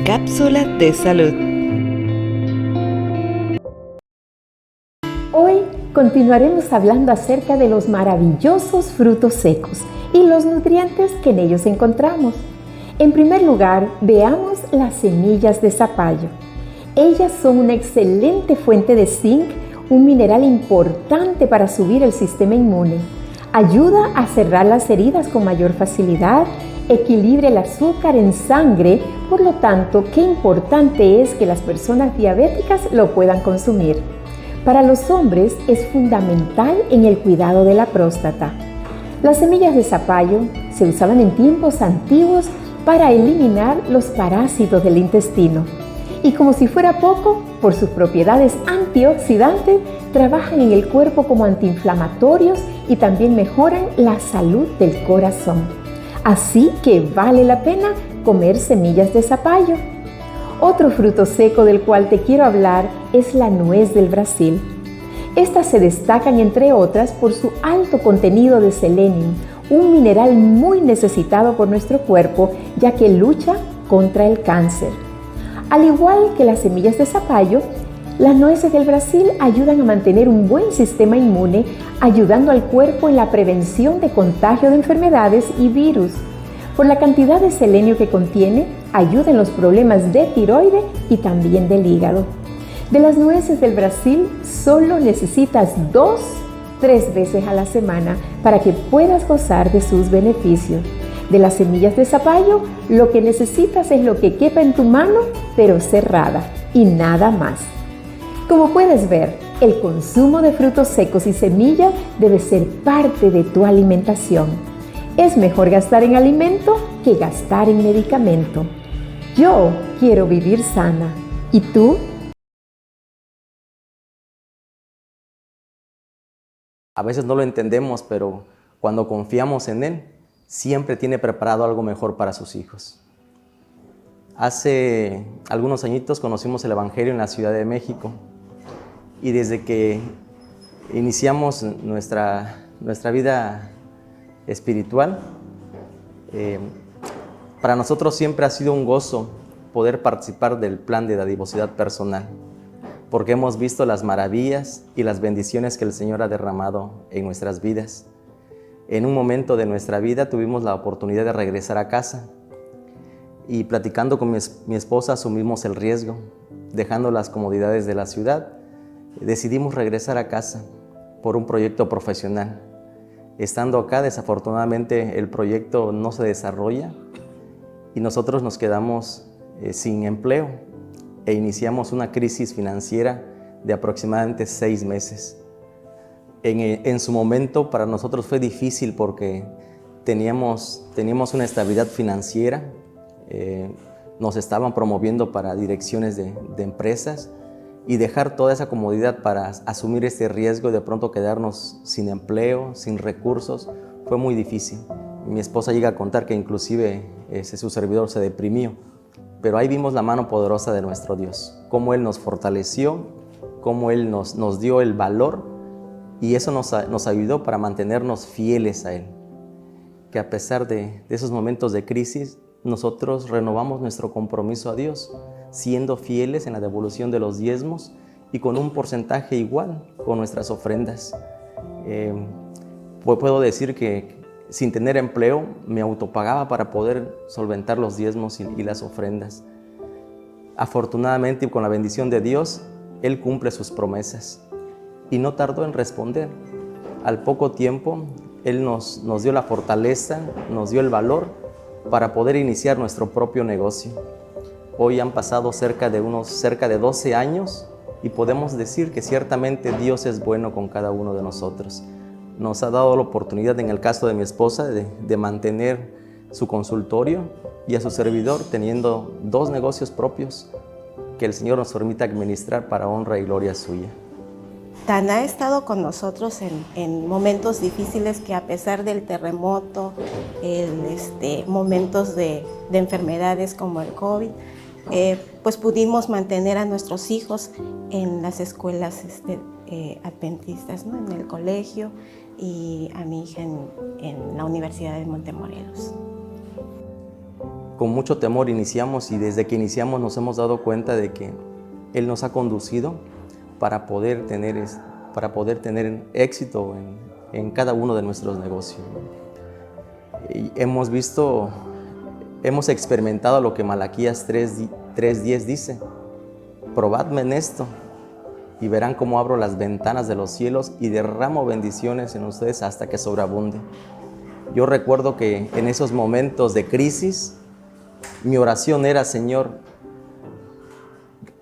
Cápsula de salud. Hoy continuaremos hablando acerca de los maravillosos frutos secos y los nutrientes que en ellos encontramos. En primer lugar, veamos las semillas de zapallo. Ellas son una excelente fuente de zinc, un mineral importante para subir el sistema inmune. Ayuda a cerrar las heridas con mayor facilidad, equilibra el azúcar en sangre, por lo tanto, qué importante es que las personas diabéticas lo puedan consumir. Para los hombres es fundamental en el cuidado de la próstata. Las semillas de zapallo se usaban en tiempos antiguos para eliminar los parásitos del intestino. Y como si fuera poco, por sus propiedades antioxidantes, trabajan en el cuerpo como antiinflamatorios y también mejoran la salud del corazón. Así que vale la pena comer semillas de zapallo. Otro fruto seco del cual te quiero hablar es la nuez del Brasil. Estas se destacan, entre otras, por su alto contenido de selenio, un mineral muy necesitado por nuestro cuerpo, ya que lucha contra el cáncer. Al igual que las semillas de zapallo, las nueces del Brasil ayudan a mantener un buen sistema inmune, ayudando al cuerpo en la prevención de contagio de enfermedades y virus. Por la cantidad de selenio que contiene, ayuda en los problemas de tiroides y también del hígado. De las nueces del Brasil, solo necesitas 2-3 veces a la semana para que puedas gozar de sus beneficios. De las semillas de zapallo, lo que necesitas es lo que quepa en tu mano, pero cerrada, y nada más. Como puedes ver, el consumo de frutos secos y semillas debe ser parte de tu alimentación. Es mejor gastar en alimento que gastar en medicamento. Yo quiero vivir sana. ¿Y tú? A veces no lo entendemos, pero cuando confiamos en Él, siempre tiene preparado algo mejor para sus hijos. Hace algunos añitos conocimos el Evangelio en la Ciudad de México y desde que iniciamos nuestra vida espiritual, para nosotros siempre ha sido un gozo poder participar del plan de dadivosidad personal, porque hemos visto las maravillas y las bendiciones que el Señor ha derramado en nuestras vidas. En un momento de nuestra vida tuvimos la oportunidad de regresar a casa y platicando con mi esposa asumimos el riesgo, dejando las comodidades de la ciudad, decidimos regresar a casa por un proyecto profesional. Estando acá, desafortunadamente, el proyecto no se desarrolla y nosotros nos quedamos sin empleo e iniciamos una crisis financiera de aproximadamente 6 meses. En su momento para nosotros fue difícil porque teníamos una estabilidad financiera, nos estaban promoviendo para direcciones de empresas y dejar toda esa comodidad para asumir este riesgo y de pronto quedarnos sin empleo, sin recursos, fue muy difícil. Mi esposa llega a contar que inclusive su servidor se deprimió, pero ahí vimos la mano poderosa de nuestro Dios, cómo Él nos fortaleció, cómo Él nos dio el valor y eso nos ayudó para mantenernos fieles a Él. Que a pesar de esos momentos de crisis, nosotros renovamos nuestro compromiso a Dios, siendo fieles en la devolución de los diezmos y con un porcentaje igual con nuestras ofrendas. Puedo decir que sin tener empleo me autopagaba para poder solventar los diezmos y las ofrendas. Afortunadamente y con la bendición de Dios, Él cumple sus promesas y no tardó en responder. Al poco tiempo, Él nos dio la fortaleza, nos dio el valor para poder iniciar nuestro propio negocio. Hoy han pasado cerca de 12 años y podemos decir que ciertamente Dios es bueno con cada uno de nosotros. Nos ha dado la oportunidad, en el caso de mi esposa, de mantener su consultorio y a su servidor teniendo 2 negocios propios que el Señor nos permite administrar para honra y gloria suya. Tan ha estado con nosotros en momentos difíciles que a pesar del terremoto, momentos de enfermedades como el COVID, pues pudimos mantener a nuestros hijos en las escuelas adventistas, ¿no? En el colegio y a mi hija en la Universidad de Montemorelos. Con mucho temor iniciamos y desde que iniciamos nos hemos dado cuenta de que Él nos ha conducido para poder tener éxito en cada uno de nuestros negocios. Y hemos experimentado lo que Malaquías 3:10 dice: probadme en esto y verán cómo abro las ventanas de los cielos y derramo bendiciones en ustedes hasta que sobreabunde. Yo recuerdo que en esos momentos de crisis, mi oración era: Señor,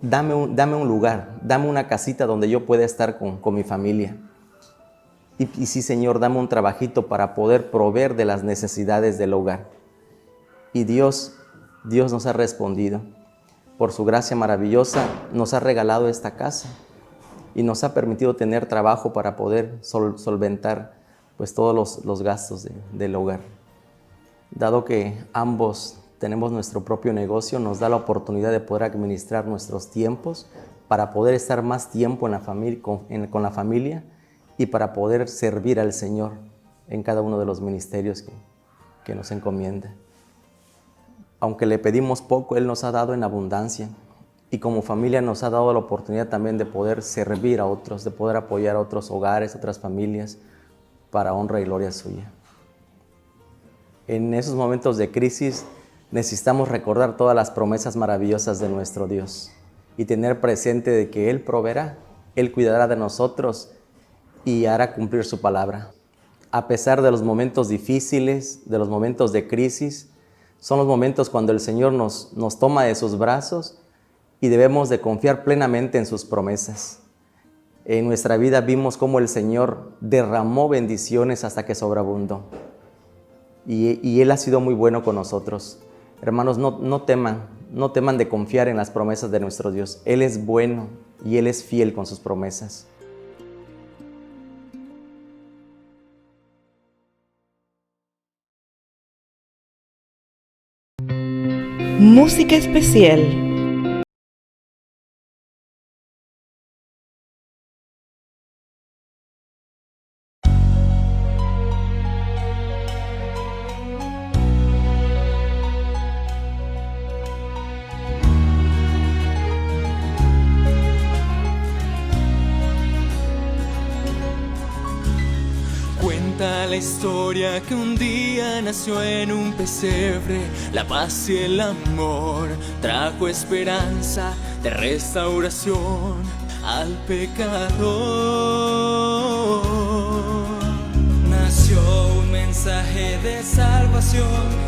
dame un lugar, dame una casita donde yo pueda estar con mi familia. Y sí, Señor, dame un trabajito para poder proveer de las necesidades del hogar. Y Dios nos ha respondido. Por su gracia maravillosa, nos ha regalado esta casa y nos ha permitido tener trabajo para poder solventar pues, todos los gastos del hogar. Dado que ambos tenemos nuestro propio negocio, nos da la oportunidad de poder administrar nuestros tiempos para poder estar más tiempo con la familia y para poder servir al Señor en cada uno de los ministerios que nos encomienda. Aunque le pedimos poco, Él nos ha dado en abundancia y como familia nos ha dado la oportunidad también de poder servir a otros, de poder apoyar a otros hogares, otras familias para honra y gloria suya. En esos momentos de crisis necesitamos recordar todas las promesas maravillosas de nuestro Dios y tener presente de que Él proveerá, Él cuidará de nosotros y hará cumplir su palabra. A pesar de los momentos difíciles, de los momentos de crisis, son los momentos cuando el Señor nos toma de sus brazos y debemos de confiar plenamente en sus promesas. En nuestra vida vimos cómo el Señor derramó bendiciones hasta que sobreabundó. Y Él ha sido muy bueno con nosotros. Hermanos, no teman de confiar en las promesas de nuestro Dios. Él es bueno y Él es fiel con sus promesas. Música especial. Cuenta la historia que un día nació en un pesebre. La paz y el amor trajo esperanza de restauración al pecador. Nació un mensaje de salvación,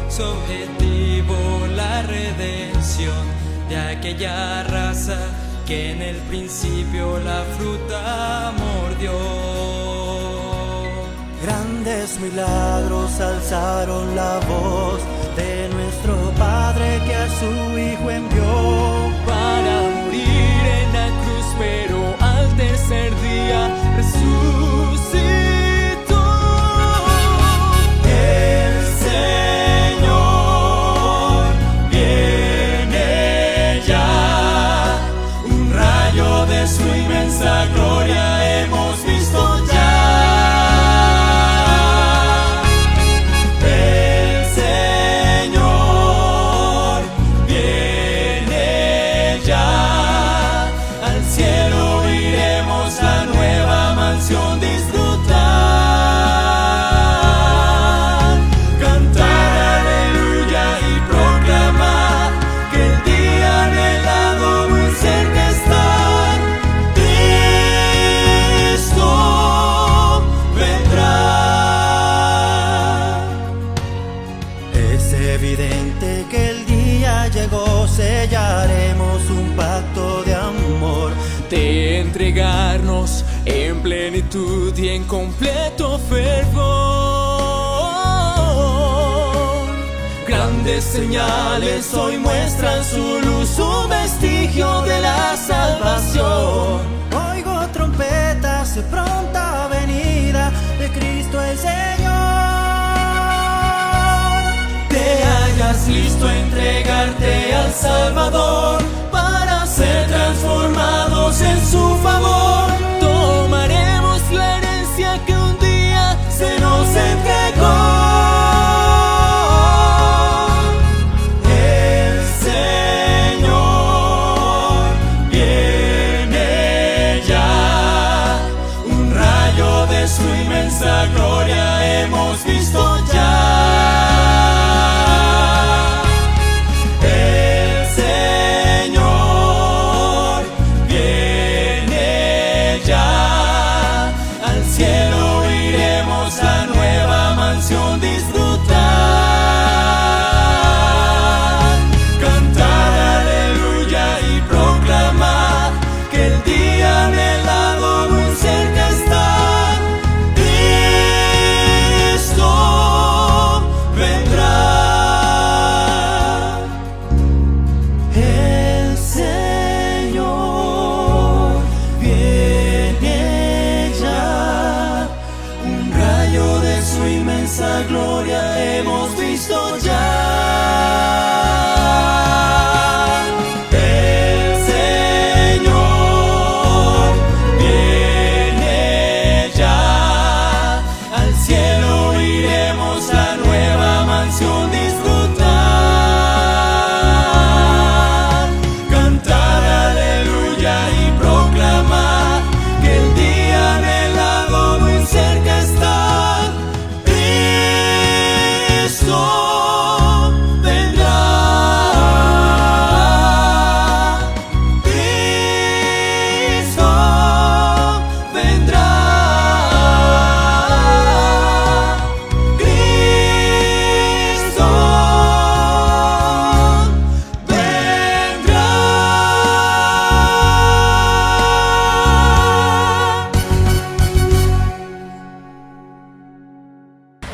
su objetivo la redención de aquella raza que en el principio la fruta mordió. Grandes milagros alzaron la voz de nuestro Padre que a su Hijo envió para morir en la cruz, pero al tercer día resucitó. El Señor viene ya, un rayo de su inmensa gloria hemos visto ya. Entregarnos en plenitud y en completo fervor. Grandes señales hoy muestran su luz, un vestigio de la salvación. Oigo trompetas de pronta venida de Cristo el Señor. Te hallas listo a entregarte al Salvador para ser transformados en su favor. Tomaremos la herencia que un día se nos entregó. El Señor viene ya, un rayo de su inmensa gloria hemos visto ya.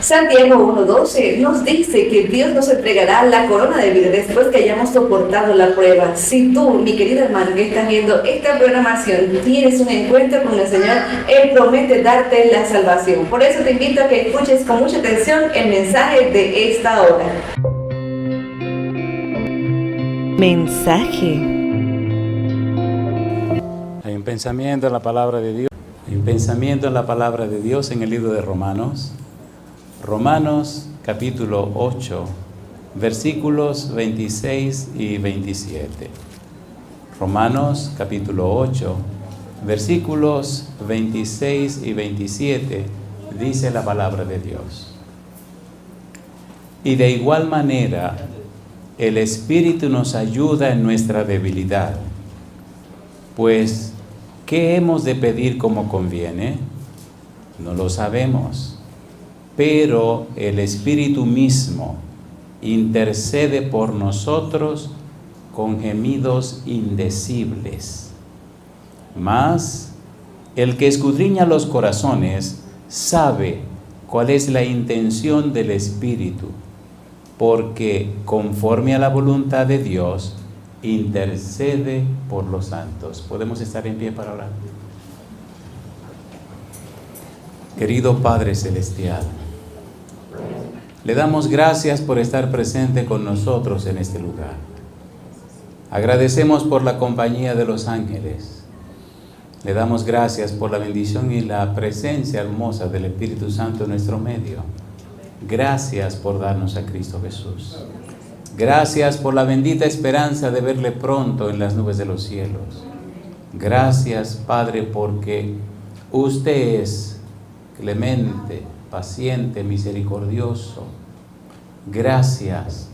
Santiago 1:12 nos dice que Dios nos entregará la corona de vida después que hayamos soportado la prueba. Si tú, mi querido hermano que estás viendo esta programación, tienes un encuentro con el Señor, Él promete darte la salvación. Por eso te invito a que escuches con mucha atención el mensaje de esta hora. Mensaje. Hay un pensamiento en la palabra de Dios. Hay un pensamiento en la palabra de Dios en el libro de Romanos. Romanos capítulo 8, versículos 26 y 27. Romanos capítulo 8, versículos 26 y 27, dice la palabra de Dios. Y de igual manera, el Espíritu nos ayuda en nuestra debilidad. Pues, ¿qué hemos de pedir como conviene? No lo sabemos. Pero el Espíritu mismo intercede por nosotros con gemidos indecibles. Mas el que escudriña los corazones sabe cuál es la intención del Espíritu, porque conforme a la voluntad de Dios intercede por los santos. ¿Podemos estar en pie para orar? Querido Padre Celestial, le damos gracias por estar presente con nosotros en este lugar. Agradecemos por la compañía de los ángeles. Le damos gracias por la bendición y la presencia hermosa del Espíritu Santo en nuestro medio. Gracias por darnos a Cristo Jesús. Gracias por la bendita esperanza de verle pronto en las nubes de los cielos. Gracias, Padre, porque usted es clemente, paciente, misericordioso. Gracias,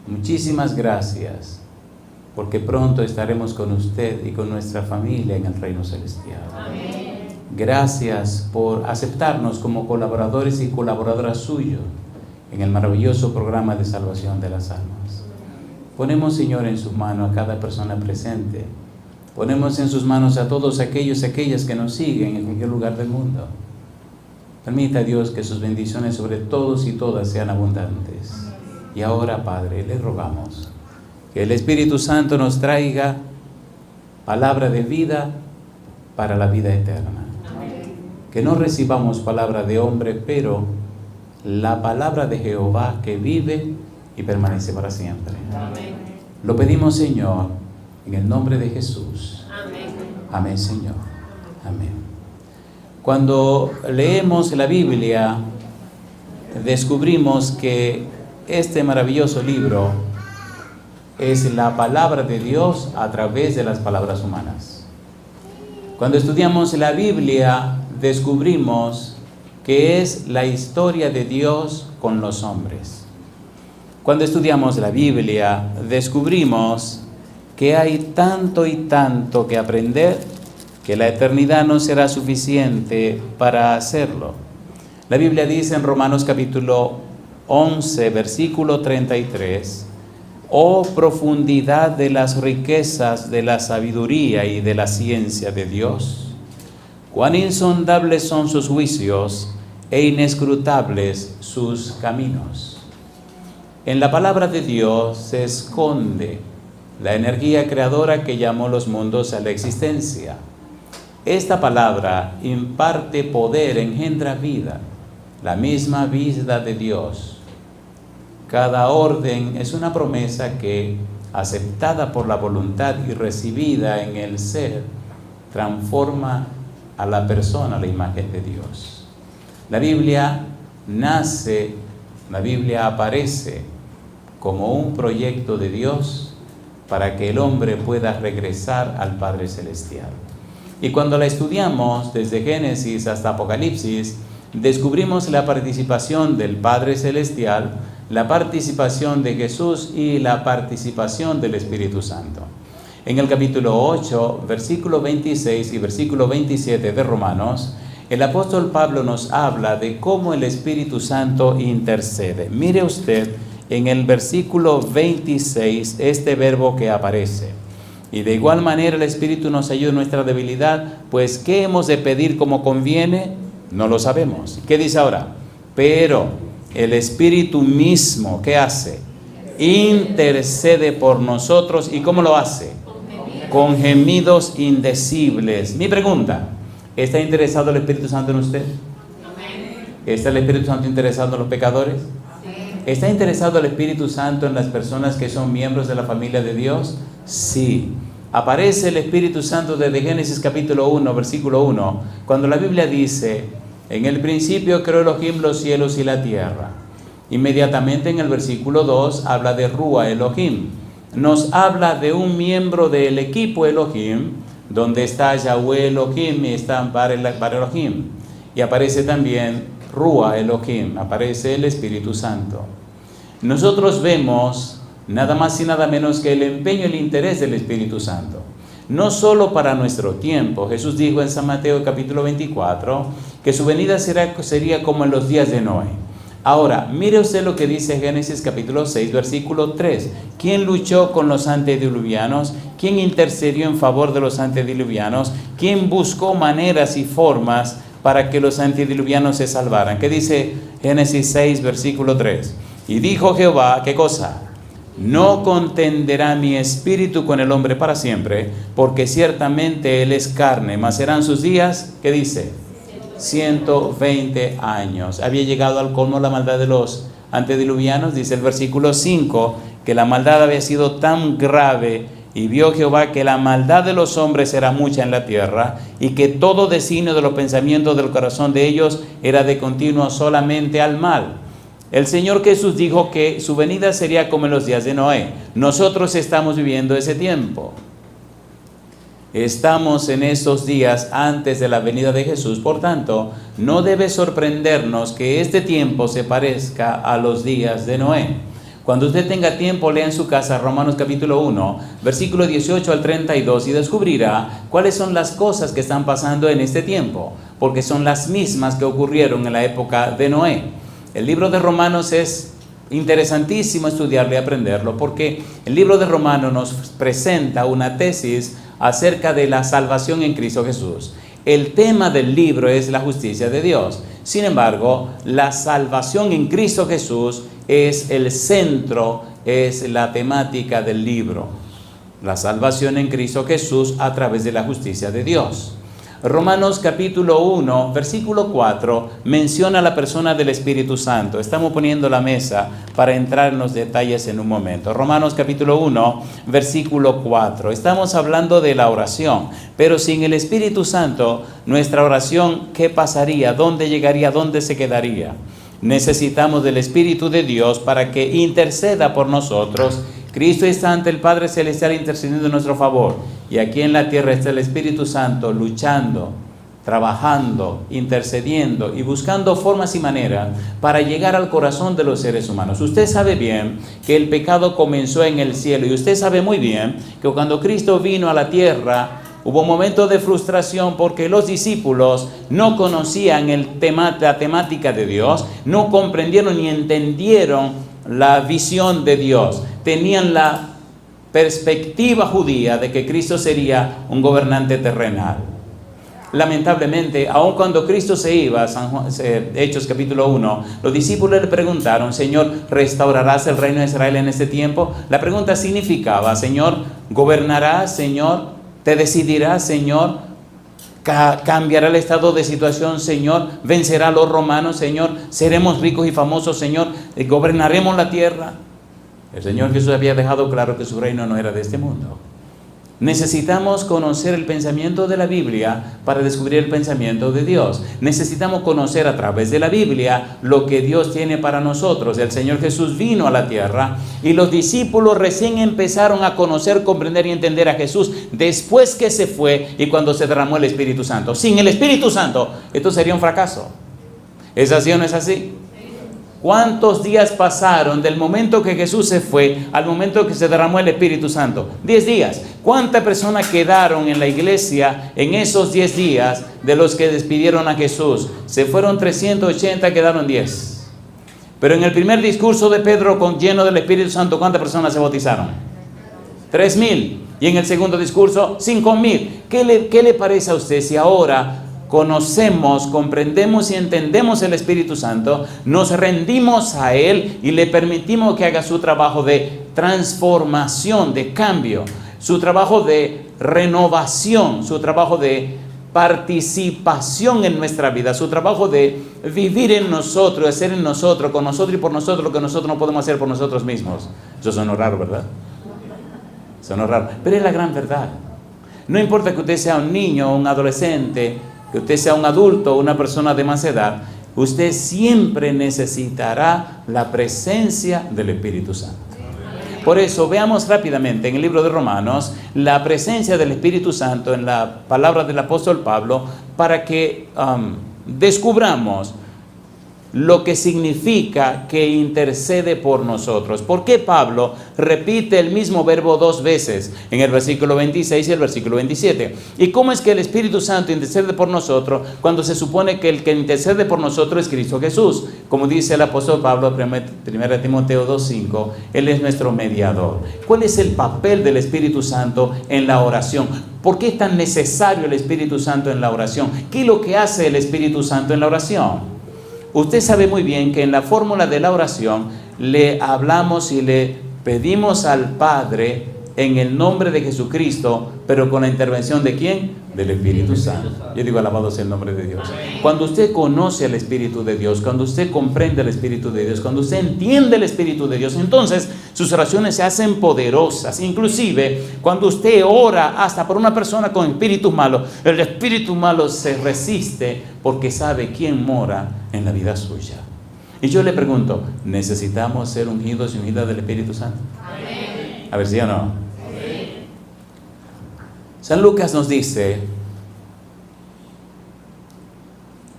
muchísimas gracias, porque pronto estaremos con usted y con nuestra familia en el reino celestial. Amén. Gracias por aceptarnos como colaboradores y colaboradoras suyos en el maravilloso programa de salvación de las almas. Ponemos, Señor, en sus manos a cada persona presente. Ponemos en sus manos a todos aquellos y aquellas que nos siguen en cualquier lugar del mundo. Permita, Dios, que sus bendiciones sobre todos y todas sean abundantes. Y ahora, Padre, le rogamos que el Espíritu Santo nos traiga palabra de vida para la vida eterna. Que no recibamos palabra de hombre, pero la palabra de Jehová que vive y permanece para siempre. Amén. Lo pedimos, Señor, en el nombre de Jesús. Amén. Amén, Señor. Amén. Cuando leemos la Biblia, descubrimos que este maravilloso libro es la palabra de Dios a través de las palabras humanas. Cuando estudiamos la Biblia, descubrimos que es la historia de Dios con los hombres. Cuando estudiamos la Biblia, descubrimos que hay tanto y tanto que aprender que la eternidad no será suficiente para hacerlo. La Biblia dice en Romanos capítulo 11, versículo 33, «Oh profundidad de las riquezas de la sabiduría y de la ciencia de Dios, cuán insondables son sus juicios e inescrutables sus caminos». En la palabra de Dios se esconde la energía creadora que llamó los mundos a la existencia. Esta palabra imparte poder, engendra vida, la misma vida de Dios. Cada orden es una promesa que, aceptada por la voluntad y recibida en el ser, transforma a la persona a la imagen de Dios. La Biblia nace, la Biblia aparece como un proyecto de Dios para que el hombre pueda regresar al Padre Celestial. Y cuando la estudiamos desde Génesis hasta Apocalipsis, descubrimos la participación del Padre Celestial, la participación de Jesús y la participación del Espíritu Santo. En el capítulo 8, versículo 26 y versículo 27 de Romanos, el apóstol Pablo nos habla de cómo el Espíritu Santo intercede. Mire usted en el versículo 26 este verbo que aparece. Y de igual manera el Espíritu nos ayuda en nuestra debilidad, pues ¿qué hemos de pedir como conviene? No lo sabemos. ¿Qué dice ahora? Pero el Espíritu mismo, ¿qué hace? Intercede por nosotros. ¿Y cómo lo hace? Con gemidos indecibles. Mi pregunta, ¿está interesado el Espíritu Santo en usted? ¿Está el Espíritu Santo interesado en los pecadores? ¿Está interesado el Espíritu Santo en las personas que son miembros de la familia de Dios? Sí. Aparece el Espíritu Santo desde Génesis capítulo 1, versículo 1, cuando la Biblia dice, en el principio creó Elohim los cielos y la tierra. Inmediatamente en el versículo 2 habla de Rúa Elohim. Nos habla de un miembro del equipo Elohim, donde está Yahweh Elohim y está Bar Elohim. Y aparece también Rúa Elohim, aparece el Espíritu Santo. Nosotros vemos nada más y nada menos que el empeño y el interés del Espíritu Santo. No solo para nuestro tiempo. Jesús dijo en San Mateo capítulo 24 que su venida sería como en los días de Noé. Ahora, mire usted lo que dice Génesis capítulo 6, versículo 3. ¿Quién luchó con los antediluvianos? ¿Quién intercedió en favor de los antediluvianos? ¿Quién buscó maneras y formas para que los antediluvianos se salvaran? ¿Qué dice Génesis 6, versículo 3? Y dijo Jehová, ¿qué cosa? No contenderá mi espíritu con el hombre para siempre, porque ciertamente él es carne, mas serán sus días, ¿qué dice? 120 años. Había llegado al colmo la maldad de los antediluvianos, dice el versículo 5, que la maldad había sido tan grave, y vio Jehová que la maldad de los hombres era mucha en la tierra, y que todo designio de los pensamientos del corazón de ellos era de continuo solamente al mal. El Señor Jesús dijo que su venida sería como en los días de Noé. Nosotros estamos viviendo ese tiempo. Estamos en esos días antes de la venida de Jesús. Por tanto, no debe sorprendernos que este tiempo se parezca a los días de Noé. Cuando usted tenga tiempo, lea en su casa Romanos capítulo 1, versículo 18 al 32 y descubrirá cuáles son las cosas que están pasando en este tiempo, porque son las mismas que ocurrieron en la época de Noé. El libro de Romanos es interesantísimo estudiarlo y aprenderlo, porque el libro de Romanos nos presenta una tesis acerca de la salvación en Cristo Jesús. El tema del libro es la justicia de Dios. Sin embargo, la salvación en Cristo Jesús es el centro, es la temática del libro. La salvación en Cristo Jesús a través de la justicia de Dios. Romanos capítulo 1, versículo 4, menciona la persona del Espíritu Santo. Estamos poniendo la mesa para entrar en los detalles en un momento. Romanos capítulo 1, versículo 4. Estamos hablando de la oración, pero sin el Espíritu Santo, nuestra oración, ¿qué pasaría? ¿Dónde llegaría? ¿Dónde se quedaría? Necesitamos del Espíritu de Dios para que interceda por nosotros. Cristo está ante el Padre Celestial intercediendo en nuestro favor. Y aquí en la tierra está el Espíritu Santo luchando, trabajando, intercediendo y buscando formas y maneras para llegar al corazón de los seres humanos. Usted sabe bien que el pecado comenzó en el cielo y usted sabe muy bien que cuando Cristo vino a la tierra hubo momentos de frustración porque los discípulos no conocían la temática de Dios, no comprendieron ni entendieron la visión de Dios. Tenían la perspectiva judía de que Cristo sería un gobernante terrenal. Lamentablemente, aun cuando Cristo se iba, Hechos capítulo 1, los discípulos le preguntaron, Señor, ¿restaurarás el reino de Israel en este tiempo? La pregunta significaba, Señor, ¿gobernarás, Señor? ¿Te decidirás, Señor? ¿Cambiará el estado de situación, Señor? ¿Vencerá a los romanos, Señor? ¿Seremos ricos y famosos, Señor? ¿Gobernaremos la tierra? El Señor Jesús había dejado claro que su reino no era de este mundo. Necesitamos conocer el pensamiento de la Biblia para descubrir el pensamiento de Dios. Necesitamos conocer a través de la Biblia lo que Dios tiene para nosotros. El Señor Jesús vino a la tierra y los discípulos recién empezaron a conocer, comprender y entender a Jesús después que se fue y cuando se derramó el Espíritu Santo. Sin el Espíritu Santo, esto sería un fracaso. ¿Es así o no es así? ¿Cuántos días pasaron del momento que Jesús se fue al momento que se derramó el Espíritu Santo? 10 días. ¿Cuántas personas quedaron en la iglesia en esos 10 días de los que despidieron a Jesús? Se fueron 380, quedaron 10. Pero en el primer discurso de Pedro lleno del Espíritu Santo, ¿cuántas personas se bautizaron? 3,000. Y en el segundo discurso, 5,000. ¿Qué le parece a usted si ahora conocemos, comprendemos y entendemos el Espíritu Santo, nos rendimos a Él y le permitimos que haga su trabajo de transformación, de cambio, su trabajo de renovación, su trabajo de participación en nuestra vida, su trabajo de vivir en nosotros, hacer en nosotros, con nosotros y por nosotros lo que nosotros no podemos hacer por nosotros mismos. Eso suena raro, ¿verdad? Suena raro, pero es la gran verdad. No importa que usted sea un niño, un adolescente, que usted sea un adulto, una persona de más edad, usted siempre necesitará la presencia del Espíritu Santo. Por eso veamos rápidamente en el libro de Romanos la presencia del Espíritu Santo en la palabra del apóstol Pablo para que descubramos lo que significa que intercede por nosotros. ¿Por qué Pablo repite el mismo verbo 2 veces en el versículo 26 y el versículo 27? ¿Y cómo es que el Espíritu Santo intercede por nosotros cuando se supone que el que intercede por nosotros es Cristo Jesús? Como dice el apóstol Pablo en 1 Timoteo 2:5, Él es nuestro mediador. ¿Cuál es el papel del Espíritu Santo en la oración? ¿Por qué es tan necesario el Espíritu Santo en la oración? ¿Qué es lo que hace el Espíritu Santo en la oración? Usted sabe muy bien que en la fórmula de la oración le hablamos y le pedimos al Padre en el nombre de Jesucristo, pero con la intervención ¿de quién? Del Espíritu Santo. Yo digo, alabado sea el nombre de Dios. Cuando usted conoce al Espíritu de Dios, cuando usted comprende el Espíritu de Dios, cuando usted entiende el Espíritu de Dios, entonces sus oraciones se hacen poderosas. Inclusive, cuando usted ora hasta por una persona con espíritus malos, el espíritu malo se resiste porque sabe quién mora en la vida suya. Y yo le pregunto, ¿necesitamos ser ungidos y ungidas del Espíritu Santo? Amén. A ver si o no. San Lucas nos dice,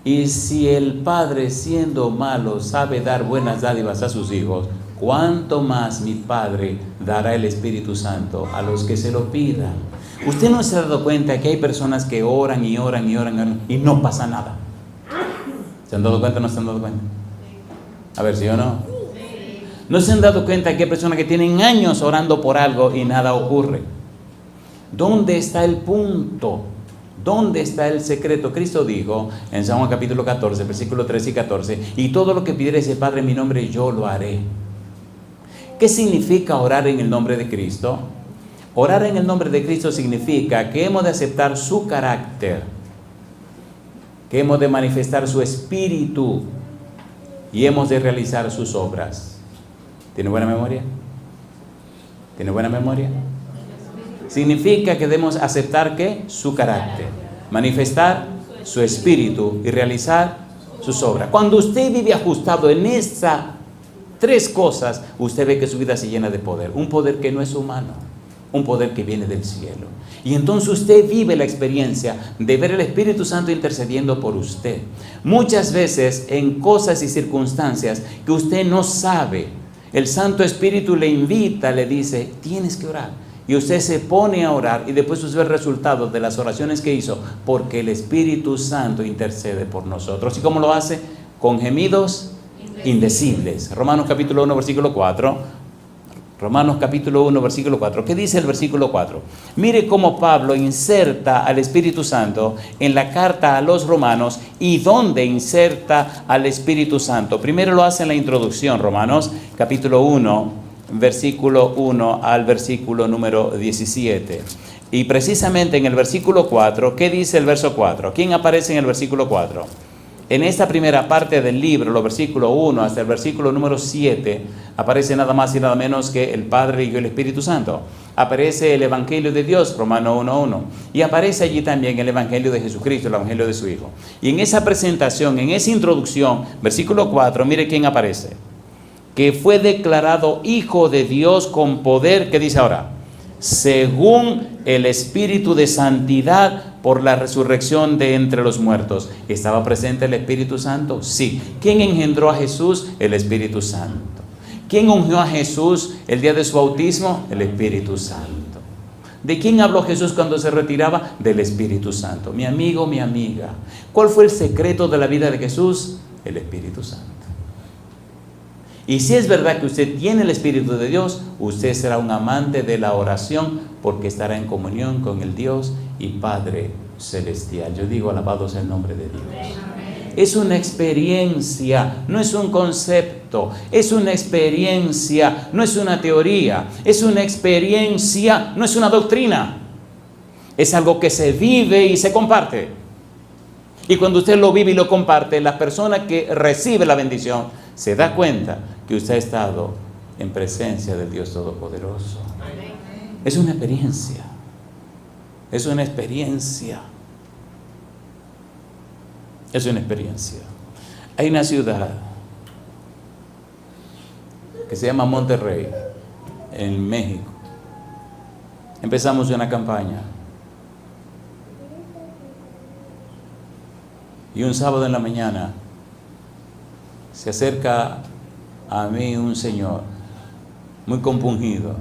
y si el Padre siendo malo sabe dar buenas dádivas a sus hijos, ¿cuánto más mi Padre dará el Espíritu Santo a los que se lo pidan? ¿Usted no se ha dado cuenta que hay personas que oran y oran y oran y oran y no pasa nada? ¿Se han dado cuenta o no se han dado cuenta? A ver, ¿sí o no? ¿No se han dado cuenta que hay personas que tienen años orando por algo y nada ocurre? ¿Dónde está el punto? ¿Dónde está el secreto? Cristo dijo en San Juan capítulo 14, versículos 13 y 14, y todo lo que pidiereis el Padre en mi nombre, yo lo haré. ¿Qué significa orar en el nombre de Cristo? Orar en el nombre de Cristo significa que hemos de aceptar su carácter, que hemos de manifestar su espíritu y hemos de realizar sus obras. ¿Tiene buena memoria? ¿Tiene buena memoria? Significa que debemos aceptar ¿qué? Su carácter, manifestar su espíritu y realizar sus obras. Cuando usted vive ajustado en estas 3 cosas, usted ve que su vida se llena de poder. Un poder que no es humano, un poder que viene del cielo. Y entonces usted vive la experiencia de ver el Espíritu Santo intercediendo por usted. Muchas veces en cosas y circunstancias que usted no sabe, el Santo Espíritu le invita, le dice, tienes que orar. Y usted se pone a orar y después usted ve el resultado de las oraciones que hizo, porque el Espíritu Santo intercede por nosotros. ¿Y cómo lo hace? Con gemidos indecibles. Romanos capítulo 1, versículo 4. Romanos capítulo 1, versículo 4. ¿Qué dice el versículo 4? Mire cómo Pablo inserta al Espíritu Santo en la carta a los romanos y dónde inserta al Espíritu Santo. Primero lo hace en la introducción, Romanos capítulo 1, versículo 1 al versículo número 17. Y precisamente en el versículo 4, ¿qué dice el verso 4? ¿Quién aparece en el versículo 4? En esta primera parte del libro, los versículos 1 hasta el versículo número 7, aparece nada más y nada menos que el Padre y el Espíritu Santo. Aparece el Evangelio de Dios, Romanos 1:1. Y aparece allí también el Evangelio de Jesucristo, el Evangelio de su Hijo. Y en esa presentación, en esa introducción, versículo 4, mire quién aparece. Que fue declarado Hijo de Dios con poder, ¿qué dice ahora? Según el Espíritu de Santidad por la resurrección de entre los muertos. ¿Estaba presente el Espíritu Santo? Sí. ¿Quién engendró a Jesús? El Espíritu Santo. ¿Quién ungió a Jesús el día de su bautismo? El Espíritu Santo. ¿De quién habló Jesús cuando se retiraba? Del Espíritu Santo. Mi amigo, mi amiga, ¿cuál fue el secreto de la vida de Jesús? El Espíritu Santo. Y si es verdad que usted tiene el Espíritu de Dios, usted será un amante de la oración porque estará en comunión con el Dios y Padre Celestial. Yo digo, alabado sea el nombre de Dios. Es una experiencia, no es un concepto, es una experiencia, no es una teoría, es una experiencia, no es una doctrina. Es algo que se vive y se comparte. Y cuando usted lo vive y lo comparte, la persona que recibe la bendición se da cuenta que usted ha estado en presencia del Dios Todopoderoso. Es una experiencia. Es una experiencia. Es una experiencia. Hay una ciudad que se llama Monterrey, en México. Empezamos una campaña. Y un sábado en la mañana se acerca a mí un señor muy compungido,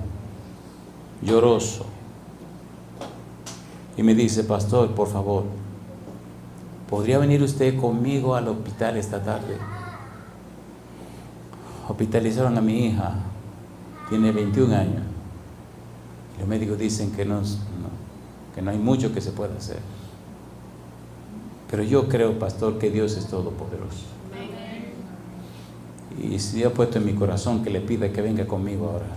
lloroso, y me dice: pastor, por favor, ¿podría venir usted conmigo al hospital esta tarde? Hospitalizaron a mi hija, tiene 21 años. Y los médicos dicen que no hay mucho que se pueda hacer. Pero yo creo, pastor, que Dios es todopoderoso. Y si Dios ha puesto en mi corazón que le pida que venga conmigo ahora.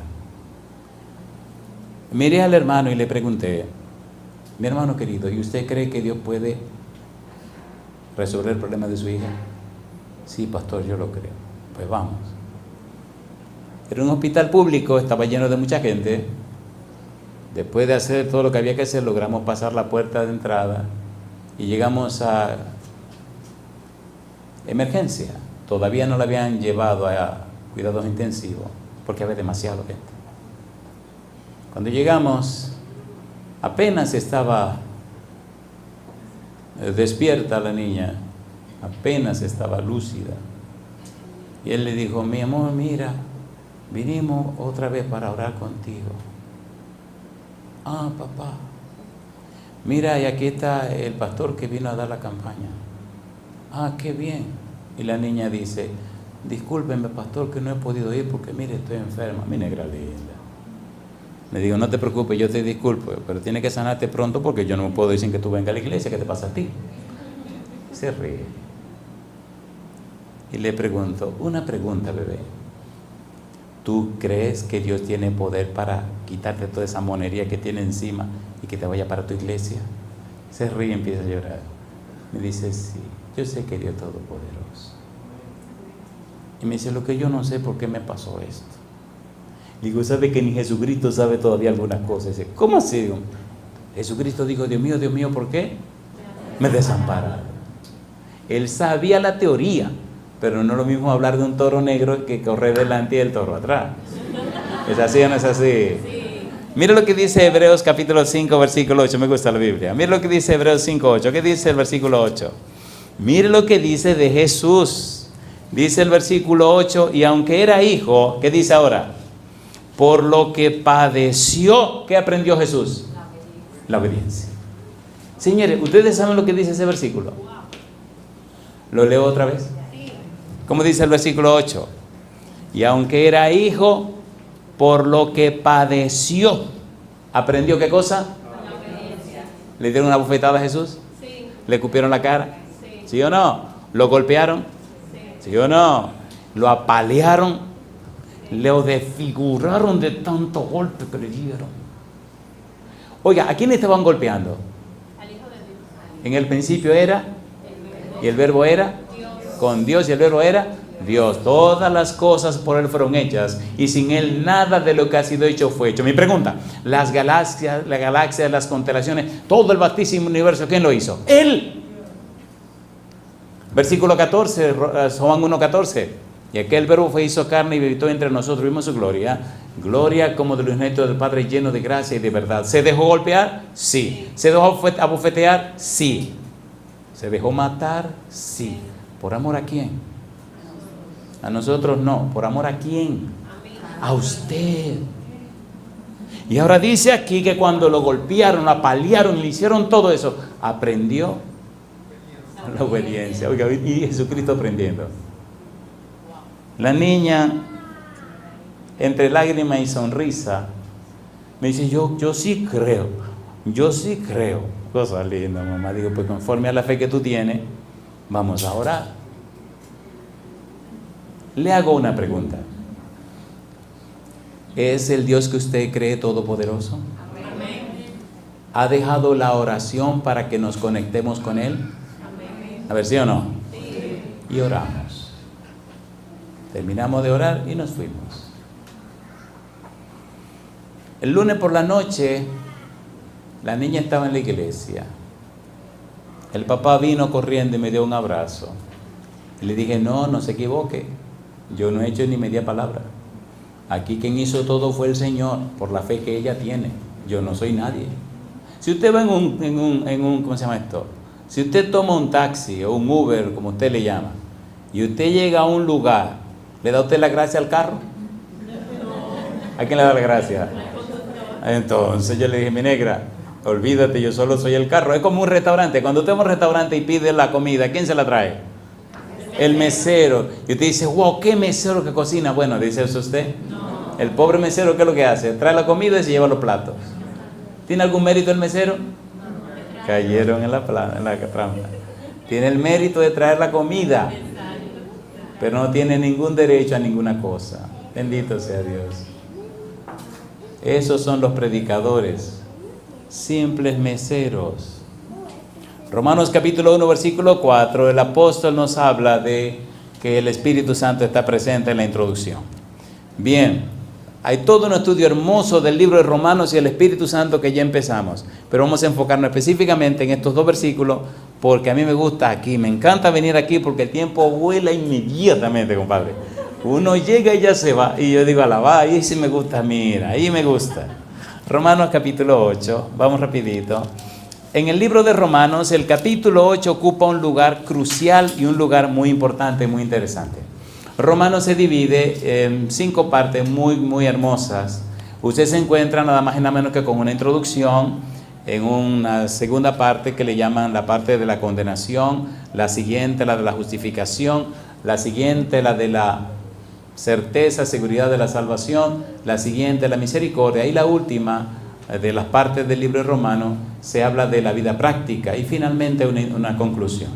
Miré al hermano y le pregunté: mi hermano querido, ¿y usted cree que Dios puede resolver el problema de su hija? Sí, pastor, yo lo creo. Pues vamos. Era un hospital público, estaba lleno de mucha gente. Después de hacer todo lo que había que hacer, logramos pasar la puerta de entrada y llegamos a emergencia. Todavía no la habían llevado a cuidados intensivos porque había demasiada gente. Cuando llegamos, apenas estaba despierta la niña, apenas estaba lúcida. Y él le dijo: mi amor, mira, vinimos otra vez para orar contigo. Ah, papá, mira, y aquí está el pastor que vino a dar la campaña. Ah, qué bien. Y la niña dice: discúlpeme, pastor, que no he podido ir porque mire, estoy enferma. Mi negra linda. Le digo: no te preocupes, yo te disculpo, pero tienes que sanarte pronto porque yo no puedo ir sin que tú vengas a la iglesia. ¿Qué te pasa a ti? Se ríe. Y le pregunto: una pregunta, bebé. ¿Tú crees que Dios tiene poder para quitarte toda esa monería que tiene encima y que te vaya para tu iglesia? Se ríe y empieza a llorar. Me dice: sí, yo sé que Dios es todopoderoso. Y me dice: lo que yo no sé por qué me pasó esto. Digo: ¿sabe que ni Jesucristo sabe todavía algunas cosas? Dice: ¿cómo así? Digo, Jesucristo dijo: Dios mío, ¿por qué me desampararon? Él sabía la teoría, pero no es lo mismo hablar de un toro negro que correr delante y el toro atrás. ¿Es así o no es así? Sí. Mira lo que dice Hebreos capítulo 5, versículo 8. Me gusta la Biblia. Mira lo que dice Hebreos 5, 8. ¿Qué dice el versículo 8? Mire lo que dice de Jesús. Dice el versículo 8: y aunque era hijo, ¿qué dice ahora? Por lo que padeció, ¿qué aprendió Jesús? La obediencia. Señores, ¿ustedes saben lo que dice ese versículo? ¿Lo leo otra vez? ¿Cómo dice el versículo 8? Y aunque era hijo, por lo que padeció, ¿aprendió qué cosa? ¿Le dieron una bofetada a Jesús? Sí. ¿Le escupieron la cara? Sí. ¿Sí o no? ¿Lo golpearon? Sí. ¿Sí o no? ¿Lo apalearon? ¿Lo desfiguraron de tanto golpe que le dieron? Oiga, ¿a quién le estaban golpeando? Al Hijo de Dios. En el principio era, y el verbo era con Dios, y el verbo era Dios. Todas las cosas por Él fueron hechas, y sin Él nada de lo que ha sido hecho fue hecho. Mi pregunta: las galaxias, las constelaciones, todo el vastísimo universo, ¿quién lo hizo? Él. Versículo 14, Juan 1:14. Y aquel verbo fue hizo carne y habitó entre nosotros, vimos su gloria, gloria como de los nietos del Padre, lleno de gracia y de verdad. ¿Se dejó golpear? Sí. ¿Se dejó abofetear? Sí. ¿Se dejó matar? Sí. ¿Por amor a quién? A nosotros no. ¿Por amor a quién? A usted. Y ahora dice aquí que cuando lo golpearon, lo apalearon, le hicieron todo eso, aprendió la obediencia. Oiga, y Jesucristo aprendiendo. La niña, entre lágrima y sonrisa, me dice: yo sí creo. Cosa linda, mamá. Digo: pues conforme a la fe que tú tienes, vamos a orar. Le hago una pregunta. ¿Es el Dios que usted cree todopoderoso? Amén. ¿Ha dejado la oración para que nos conectemos con Él? Amén. A ver, ¿sí o no? Y oramos. Terminamos de orar y nos fuimos. El lunes por la noche, la niña estaba en la iglesia. El papá vino corriendo y me dio un abrazo. Y le dije, no se equivoque. Yo no he hecho ni media palabra. Aquí quien hizo todo fue el Señor, por la fe que ella tiene. Yo no soy nadie. Si usted va en un ¿cómo se llama esto? Si usted toma un taxi o un Uber, como usted le llama, y usted llega a un lugar, ¿le da usted la gracia al carro? ¿A quién le da la gracia? Entonces yo le dije, mi negra, olvídate, yo solo soy el carro. Es como un restaurante. Cuando usted va a un restaurante y pide la comida, ¿quién se la trae? El mesero. Y usted dice, wow, ¿qué mesero que cocina? Bueno, dice eso usted. El pobre mesero, ¿qué es lo que hace? Trae la comida y se lleva los platos. ¿Tiene algún mérito el mesero? Cayeron en la trampa. Tiene el mérito de traer la comida, pero no tiene ningún derecho a ninguna cosa. Bendito sea Dios. Esos son los predicadores, simples meseros. Romanos capítulo 1, versículo 4, el apóstol nos habla de que el Espíritu Santo está presente en la introducción. Bien, hay todo un estudio hermoso del libro de Romanos y el Espíritu Santo que ya empezamos, pero vamos a enfocarnos específicamente en estos dos versículos porque a mí me gusta aquí, me encanta venir aquí porque el tiempo vuela inmediatamente, compadre. Uno llega y ya se va, y yo digo, alabá, ahí sí me gusta, mira, ahí me gusta. Romanos capítulo 8, vamos rapidito. En el libro de Romanos, el capítulo 8 ocupa un lugar crucial y un lugar muy importante, muy interesante. Romanos se divide en 5 partes muy hermosas. Usted se encuentra nada más y nada menos que con una introducción, en una segunda parte que le llaman la parte de la condenación, la siguiente la de la justificación, la siguiente la de la certeza, seguridad de la salvación, la siguiente la misericordia y la última de las partes del libro de Romanos se habla de la vida práctica y finalmente una conclusión.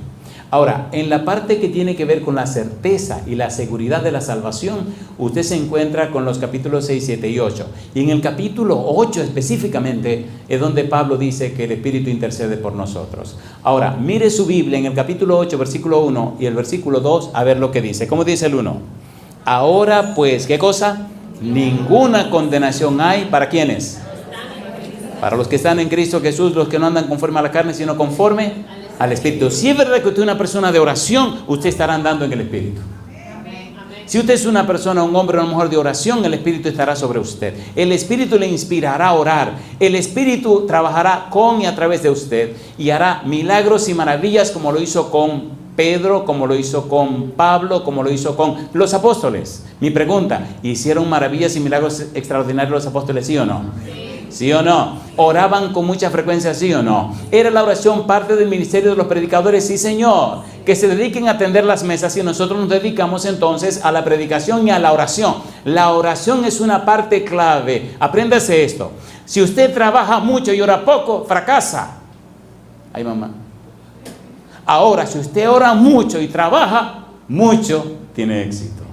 Ahora, en la parte que tiene que ver con la certeza y la seguridad de la salvación, usted se encuentra con los capítulos 6, 7 y 8. Y en el capítulo 8 específicamente es donde Pablo dice que el Espíritu intercede por nosotros. Ahora, mire su Biblia en el capítulo 8, versículo 1 y el versículo 2, a ver lo que dice. ¿Cómo dice el 1? Ahora pues, ¿qué cosa? Ninguna condenación hay, ¿para quiénes? Para los que están en Cristo Jesús, los que no andan conforme a la carne, sino conforme al Espíritu. Si es verdad que usted es una persona de oración, usted estará andando en el Espíritu. Si usted es una persona, un hombre o una mujer de oración, el Espíritu estará sobre usted. El Espíritu le inspirará a orar. El Espíritu trabajará con y a través de usted y hará milagros y maravillas como lo hizo con Pedro, como lo hizo con Pablo, como lo hizo con los apóstoles. Mi pregunta, ¿hicieron maravillas y milagros extraordinarios los apóstoles, sí o no? ¿Sí o no? ¿Oraban con mucha frecuencia, sí o no? ¿Era la oración parte del ministerio de los predicadores? Sí, Señor. Que se dediquen a atender las mesas y nosotros nos dedicamos entonces a la predicación y a la oración. La oración es una parte clave. Apréndase esto. Si usted trabaja mucho y ora poco, fracasa. Ay, mamá. Ahora, si usted ora mucho y trabaja mucho, tiene éxito.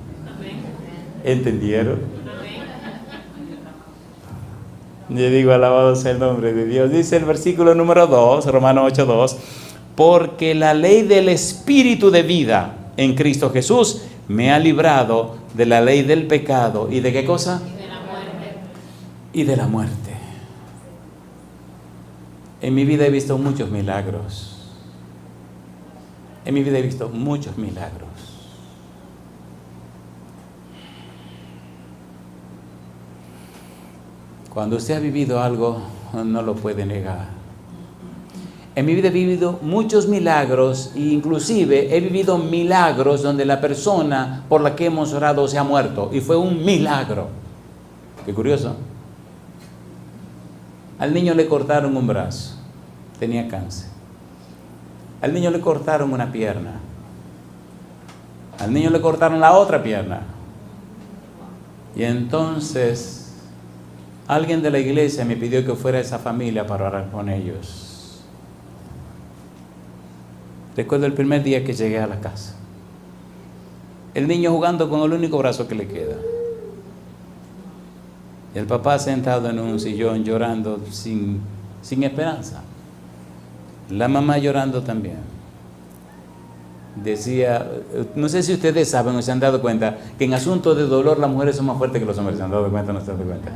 ¿Entendieron? Yo digo, alabado sea el nombre de Dios. Dice el versículo número 2, Romanos 8:2, porque la ley del Espíritu de vida en Cristo Jesús me ha librado de la ley del pecado. ¿Y de qué cosa? Y de la muerte. Y de la muerte. En mi vida he visto muchos milagros. En mi vida he visto muchos milagros. Cuando usted ha vivido algo, no lo puede negar. En mi vida he vivido muchos milagros, e inclusive he vivido milagros donde la persona por la que hemos orado se ha muerto. Y fue un milagro. Qué curioso. Al niño le cortaron un brazo. Tenía cáncer. Al niño le cortaron una pierna. Al niño le cortaron la otra pierna. Y entonces alguien de la iglesia me pidió que fuera a esa familia para orar con ellos. Recuerdo el primer día que llegué a la casa. El niño jugando con el único brazo que le queda. Y el papá sentado en un sillón llorando sin esperanza. La mamá llorando también. decía, no sé si ustedes saben o se han dado cuenta, que en asuntos de dolor las mujeres son más fuertes que los hombres. ¿Se han dado cuenta o no se han dado cuenta?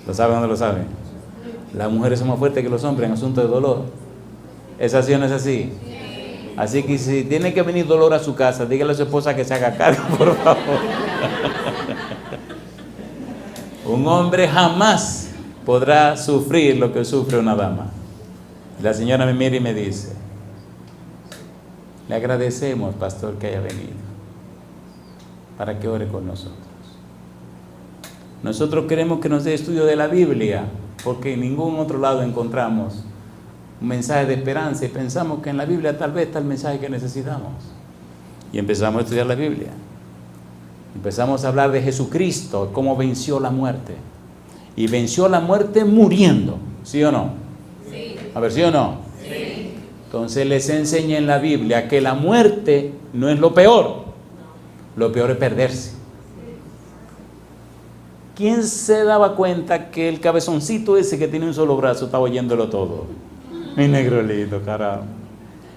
¿Lo saben o no lo saben? Las mujeres son más fuertes que los hombres en asuntos de dolor. ¿Es así o no es así? Así que si tiene que venir dolor a su casa, dígale a su esposa que se haga cargo, por favor. Un hombre jamás podrá sufrir lo que sufre una dama. La señora me mira y me dice, le agradecemos, pastor, que haya venido, para que ore con nosotros. Nosotros queremos que nos dé estudio de la Biblia, porque en ningún otro lado encontramos un mensaje de esperanza y pensamos que en la Biblia tal vez está el mensaje que necesitamos. Y empezamos a estudiar la Biblia. Empezamos a hablar de Jesucristo, cómo venció la muerte. Y venció la muerte muriendo, ¿sí o no? Sí. A ver, ¿sí o no? Sí. Entonces les enseña en la Biblia que la muerte no es lo peor. Lo peor es perderse. ¿Quién se daba cuenta que el cabezoncito ese que tiene un solo brazo estaba oyéndolo todo? Mi negrolito, carajo.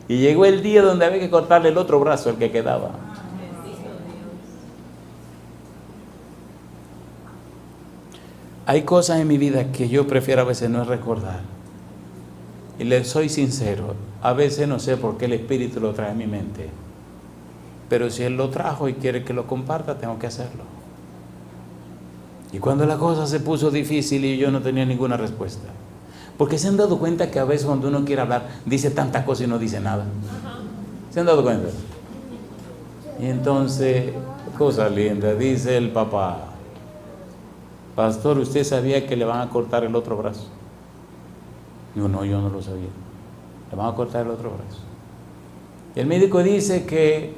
Y llegó el día donde había que cortarle el otro brazo, el que quedaba. Hay cosas en mi vida que yo prefiero a veces no recordar. Y les soy sincero, a veces no sé por qué el Espíritu lo trae a mi mente. Pero si Él lo trajo y quiere que lo comparta, tengo que hacerlo. Y cuando la cosa se puso difícil y yo no tenía ninguna respuesta. Porque se han dado cuenta que a veces cuando uno quiere hablar, dice tantas cosas y no dice nada. ¿Se han dado cuenta? Y entonces, cosa linda, dice el papá, pastor, ¿usted sabía que le van a cortar el otro brazo? Digo, no, yo no lo sabía. Le van a cortar el otro brazo. Y el médico dice que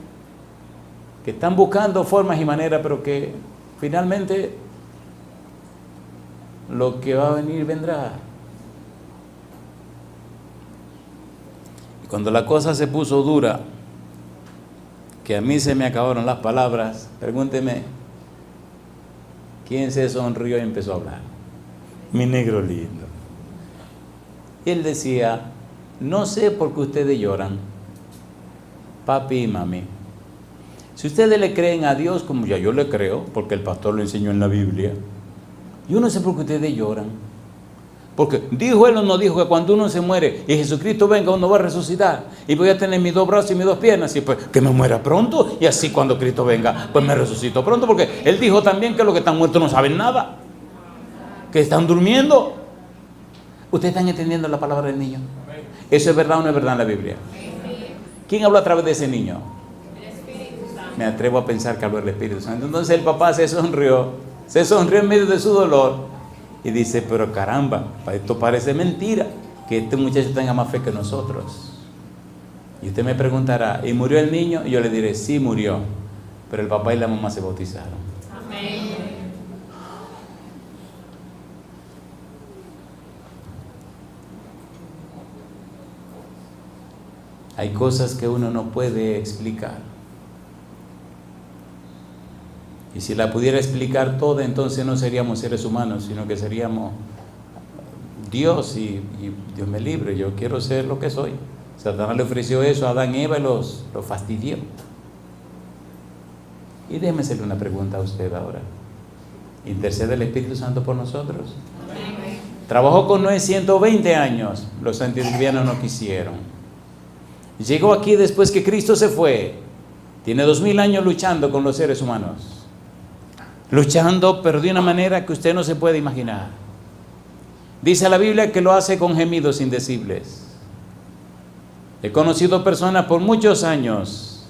están buscando formas y maneras, pero que finalmente lo que va a venir vendrá. Y cuando la cosa se puso dura, que a mí se me acabaron las palabras, pregúnteme, ¿quién se sonrió y empezó a hablar? Mi negro lindo. Y él decía, no sé por qué ustedes lloran, papi y mami. Si ustedes le creen a Dios, como ya yo le creo, porque el pastor lo enseñó en la Biblia, yo no sé por qué ustedes lloran. Porque dijo él o no dijo que cuando uno se muere y Jesucristo venga, uno va a resucitar. Y voy a tener mis dos brazos y mis dos piernas. Y pues que me muera pronto. Y así cuando Cristo venga, pues me resucito pronto. Porque él dijo también que los que están muertos no saben nada. Que están durmiendo. ¿Ustedes están entendiendo la palabra del niño? ¿Eso es verdad o no es verdad en la Biblia? ¿Quién habló a través de ese niño? Me atrevo a pensar que habló el Espíritu Santo. Entonces el papá se sonrió en medio de su dolor y dice, pero caramba, esto parece mentira, que este muchacho tenga más fe que nosotros. Y usted me preguntará, ¿y murió el niño? Y yo le diré, sí murió, pero el papá y la mamá se bautizaron. Amén. Hay cosas que uno no puede explicar. Y si la pudiera explicar toda, entonces no seríamos seres humanos, sino que seríamos Dios y Dios me libre, yo quiero ser lo que soy. Satanás le ofreció eso a Adán y Eva y los fastidió. Y déjeme hacerle una pregunta a usted ahora. ¿Intercede el Espíritu Santo por nosotros? Trabajó con Noé 120 años, los antediluvianos no quisieron. Llegó aquí después que Cristo se fue. Tiene 2000 años luchando con los seres humanos. Luchando, pero de una manera que usted no se puede imaginar. Dice la Biblia que lo hace con gemidos indecibles. He conocido personas por muchos años.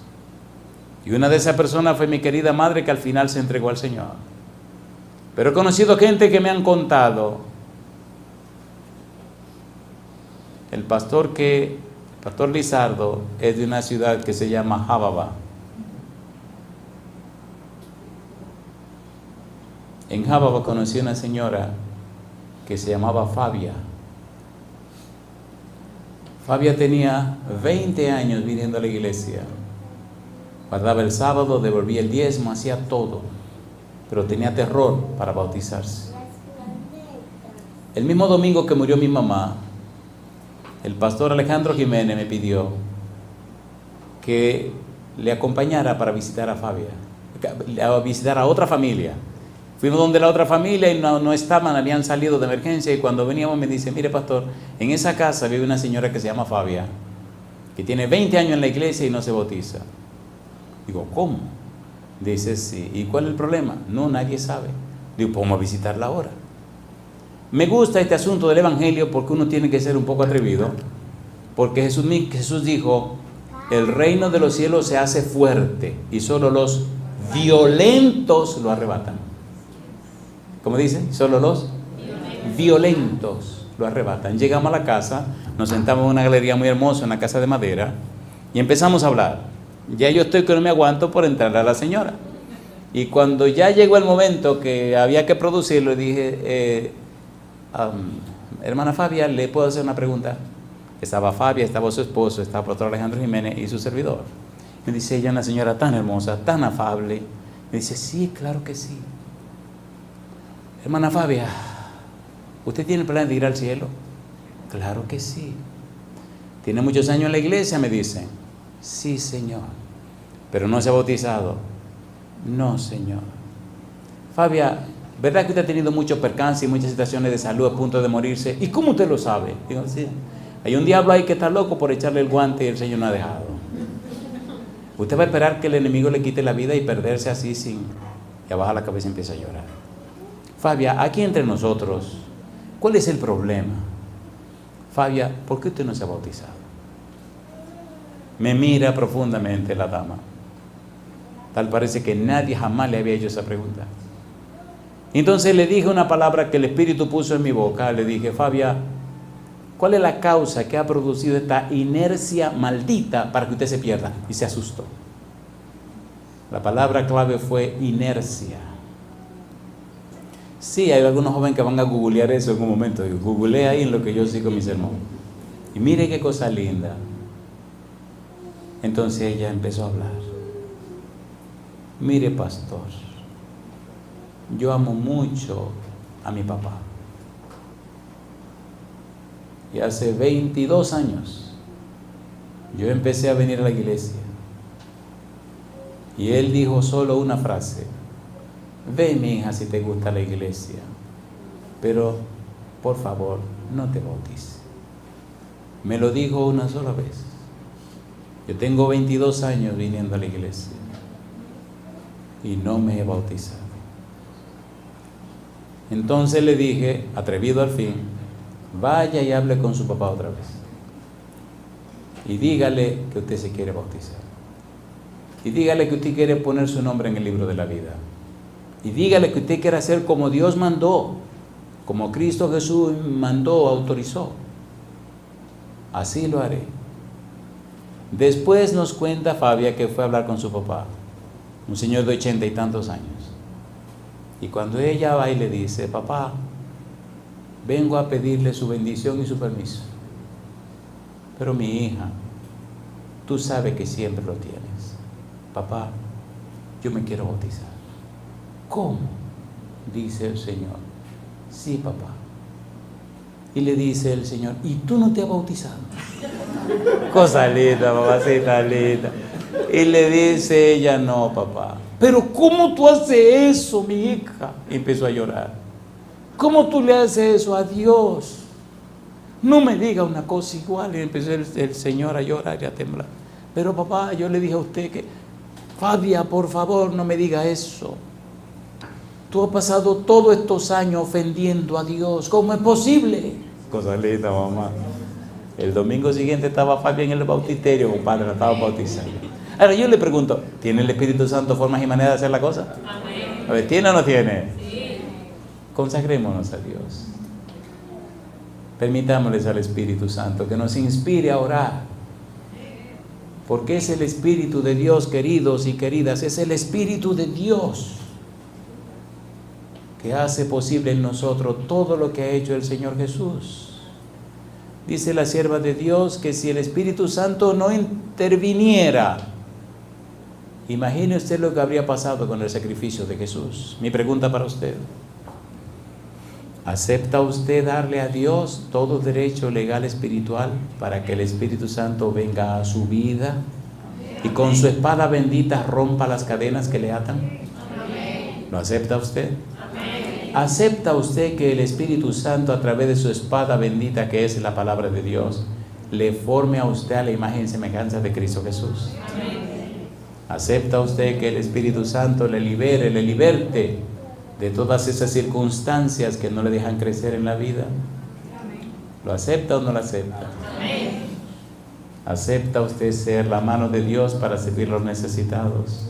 Y una de esas personas fue mi querida madre, que al final se entregó al Señor. Pero he conocido gente que me han contado. El pastor Lizardo es de una ciudad que se llama Jábaba. En Jábaba conocí a una señora que se llamaba Fabia. Fabia tenía 20 años viniendo a la iglesia. Guardaba el sábado, devolvía el diezmo, hacía todo. Pero tenía terror para bautizarse. El mismo domingo que murió mi mamá, el pastor Alejandro Jiménez me pidió que le acompañara para visitar a Fabia, a visitar a otra familia. Fuimos donde la otra familia y no estaban, habían salido de emergencia, y cuando veníamos me dice, mire pastor, en esa casa vive una señora que se llama Fabia, que tiene 20 años en la iglesia y no se bautiza. Digo, ¿cómo? Dice, sí. ¿Y cuál es el problema? No, nadie sabe. Digo, pues vamos a visitarla ahora. Me gusta este asunto del evangelio porque uno tiene que ser un poco atrevido, porque Jesús dijo, el reino de los cielos se hace fuerte y solo los violentos lo arrebatan. ¿Cómo dice? Solo los violentos lo arrebatan. Llegamos a la casa, nos sentamos en una galería muy hermosa, en una casa de madera, y empezamos a hablar. Ya yo estoy que no me aguanto por entrarle a la señora. Y cuando ya llegó el momento que había que producirlo, dije, hermana Fabia, ¿le puedo hacer una pregunta? Estaba Fabia, estaba su esposo, estaba el pastor Alejandro Jiménez y su servidor. Me dice ella, una señora tan hermosa, tan afable. Me dice, sí, claro que sí. Hermana Fabia, ¿usted tiene plan de ir al cielo? Claro que sí. ¿Tiene muchos años en la iglesia? Me dicen. Sí, Señor. ¿Pero no se ha bautizado? No, Señor. Fabia, ¿verdad que usted ha tenido muchos percances y muchas situaciones de salud a punto de morirse? ¿Y cómo usted lo sabe? Digo, sí. Hay un diablo ahí que está loco por echarle el guante y el Señor no ha dejado. Usted va a esperar que el enemigo le quite la vida y perderse así sin... Y baja la cabeza y empieza a llorar. Fabia, aquí entre nosotros, ¿cuál es el problema? Fabia, ¿por qué usted no se ha bautizado? Me mira profundamente la dama. Tal parece que nadie jamás le había hecho esa pregunta. Entonces le dije una palabra que el Espíritu puso en mi boca. Le dije, Fabia, ¿cuál es la causa que ha producido esta inercia maldita para que usted se pierda? Y se asustó. La palabra clave fue inercia. Sí, hay algunos jóvenes que van a googlear eso en un momento. Digo, googleé ahí en lo que yo sigo mi sermón. Y mire qué cosa linda. Entonces ella empezó a hablar. Mire, pastor, yo amo mucho a mi papá. Y hace 22 años yo empecé a venir a la iglesia. Y él dijo solo una frase. Ve, mi hija, si te gusta la iglesia, pero por favor, no te bautices. Me lo dijo una sola vez. Yo tengo 22 años viniendo a la iglesia y no me he bautizado. Entonces le dije, atrevido al fin, vaya y hable con su papá otra vez y dígale que usted se quiere bautizar y dígale que usted quiere poner su nombre en el libro de la vida y dígale que usted quiere hacer como Dios mandó, como Cristo Jesús mandó, autorizó. Así lo haré. Después nos cuenta Fabia que fue a hablar con su papá, un señor de 80 y tantos años. Y cuando ella va y le dice, papá, vengo a pedirle su bendición y su permiso. Pero mi hija, tú sabes que siempre lo tienes. Papá, yo me quiero bautizar. ¿Cómo? Dice el Señor. Sí, papá. Y le dice el Señor, ¿y tú no te has bautizado? Cosa linda, mamacita linda. Y le dice ella, no, papá. Pero ¿cómo tú haces eso, mi hija? Y empezó a llorar. ¿Cómo tú le haces eso a Dios? No me diga una cosa igual. Y empezó el Señor a llorar y a temblar. Pero papá, yo le dije a usted que, Fabia, por favor, no me diga eso. Tú has pasado todos estos años ofendiendo a Dios. ¿Cómo es posible? Cosa linda, mamá. El domingo siguiente estaba Fabia en el bautisterio, compadre, la estaba bautizando. Ahora yo le pregunto, ¿tiene el Espíritu Santo formas y maneras de hacer la cosa? A ver, ¿tiene o no tiene? Sí. Consagrémonos a Dios. Permitámosles al Espíritu Santo que nos inspire a orar. Porque es el Espíritu de Dios, queridos y queridas, es el Espíritu de Dios que hace posible en nosotros todo lo que ha hecho el Señor Jesús. Dice la sierva de Dios que si el Espíritu Santo no interviniera, imagine usted lo que habría pasado con el sacrificio de Jesús. Mi pregunta para usted: ¿acepta usted darle a Dios todo derecho legal espiritual para que el Espíritu Santo venga a su vida? y con su espada bendita rompa las cadenas que le atan? ¿Lo acepta usted? ¿Acepta usted que el Espíritu Santo, a través de su espada bendita, que es la palabra de Dios, le forme a usted a la imagen y semejanza de Cristo Jesús? ¿Acepta usted que el Espíritu Santo le libere, le liberte de todas esas circunstancias que no le dejan crecer en la vida? ¿Lo acepta o no lo acepta? ¿Acepta usted ser la mano de Dios para servir a los necesitados?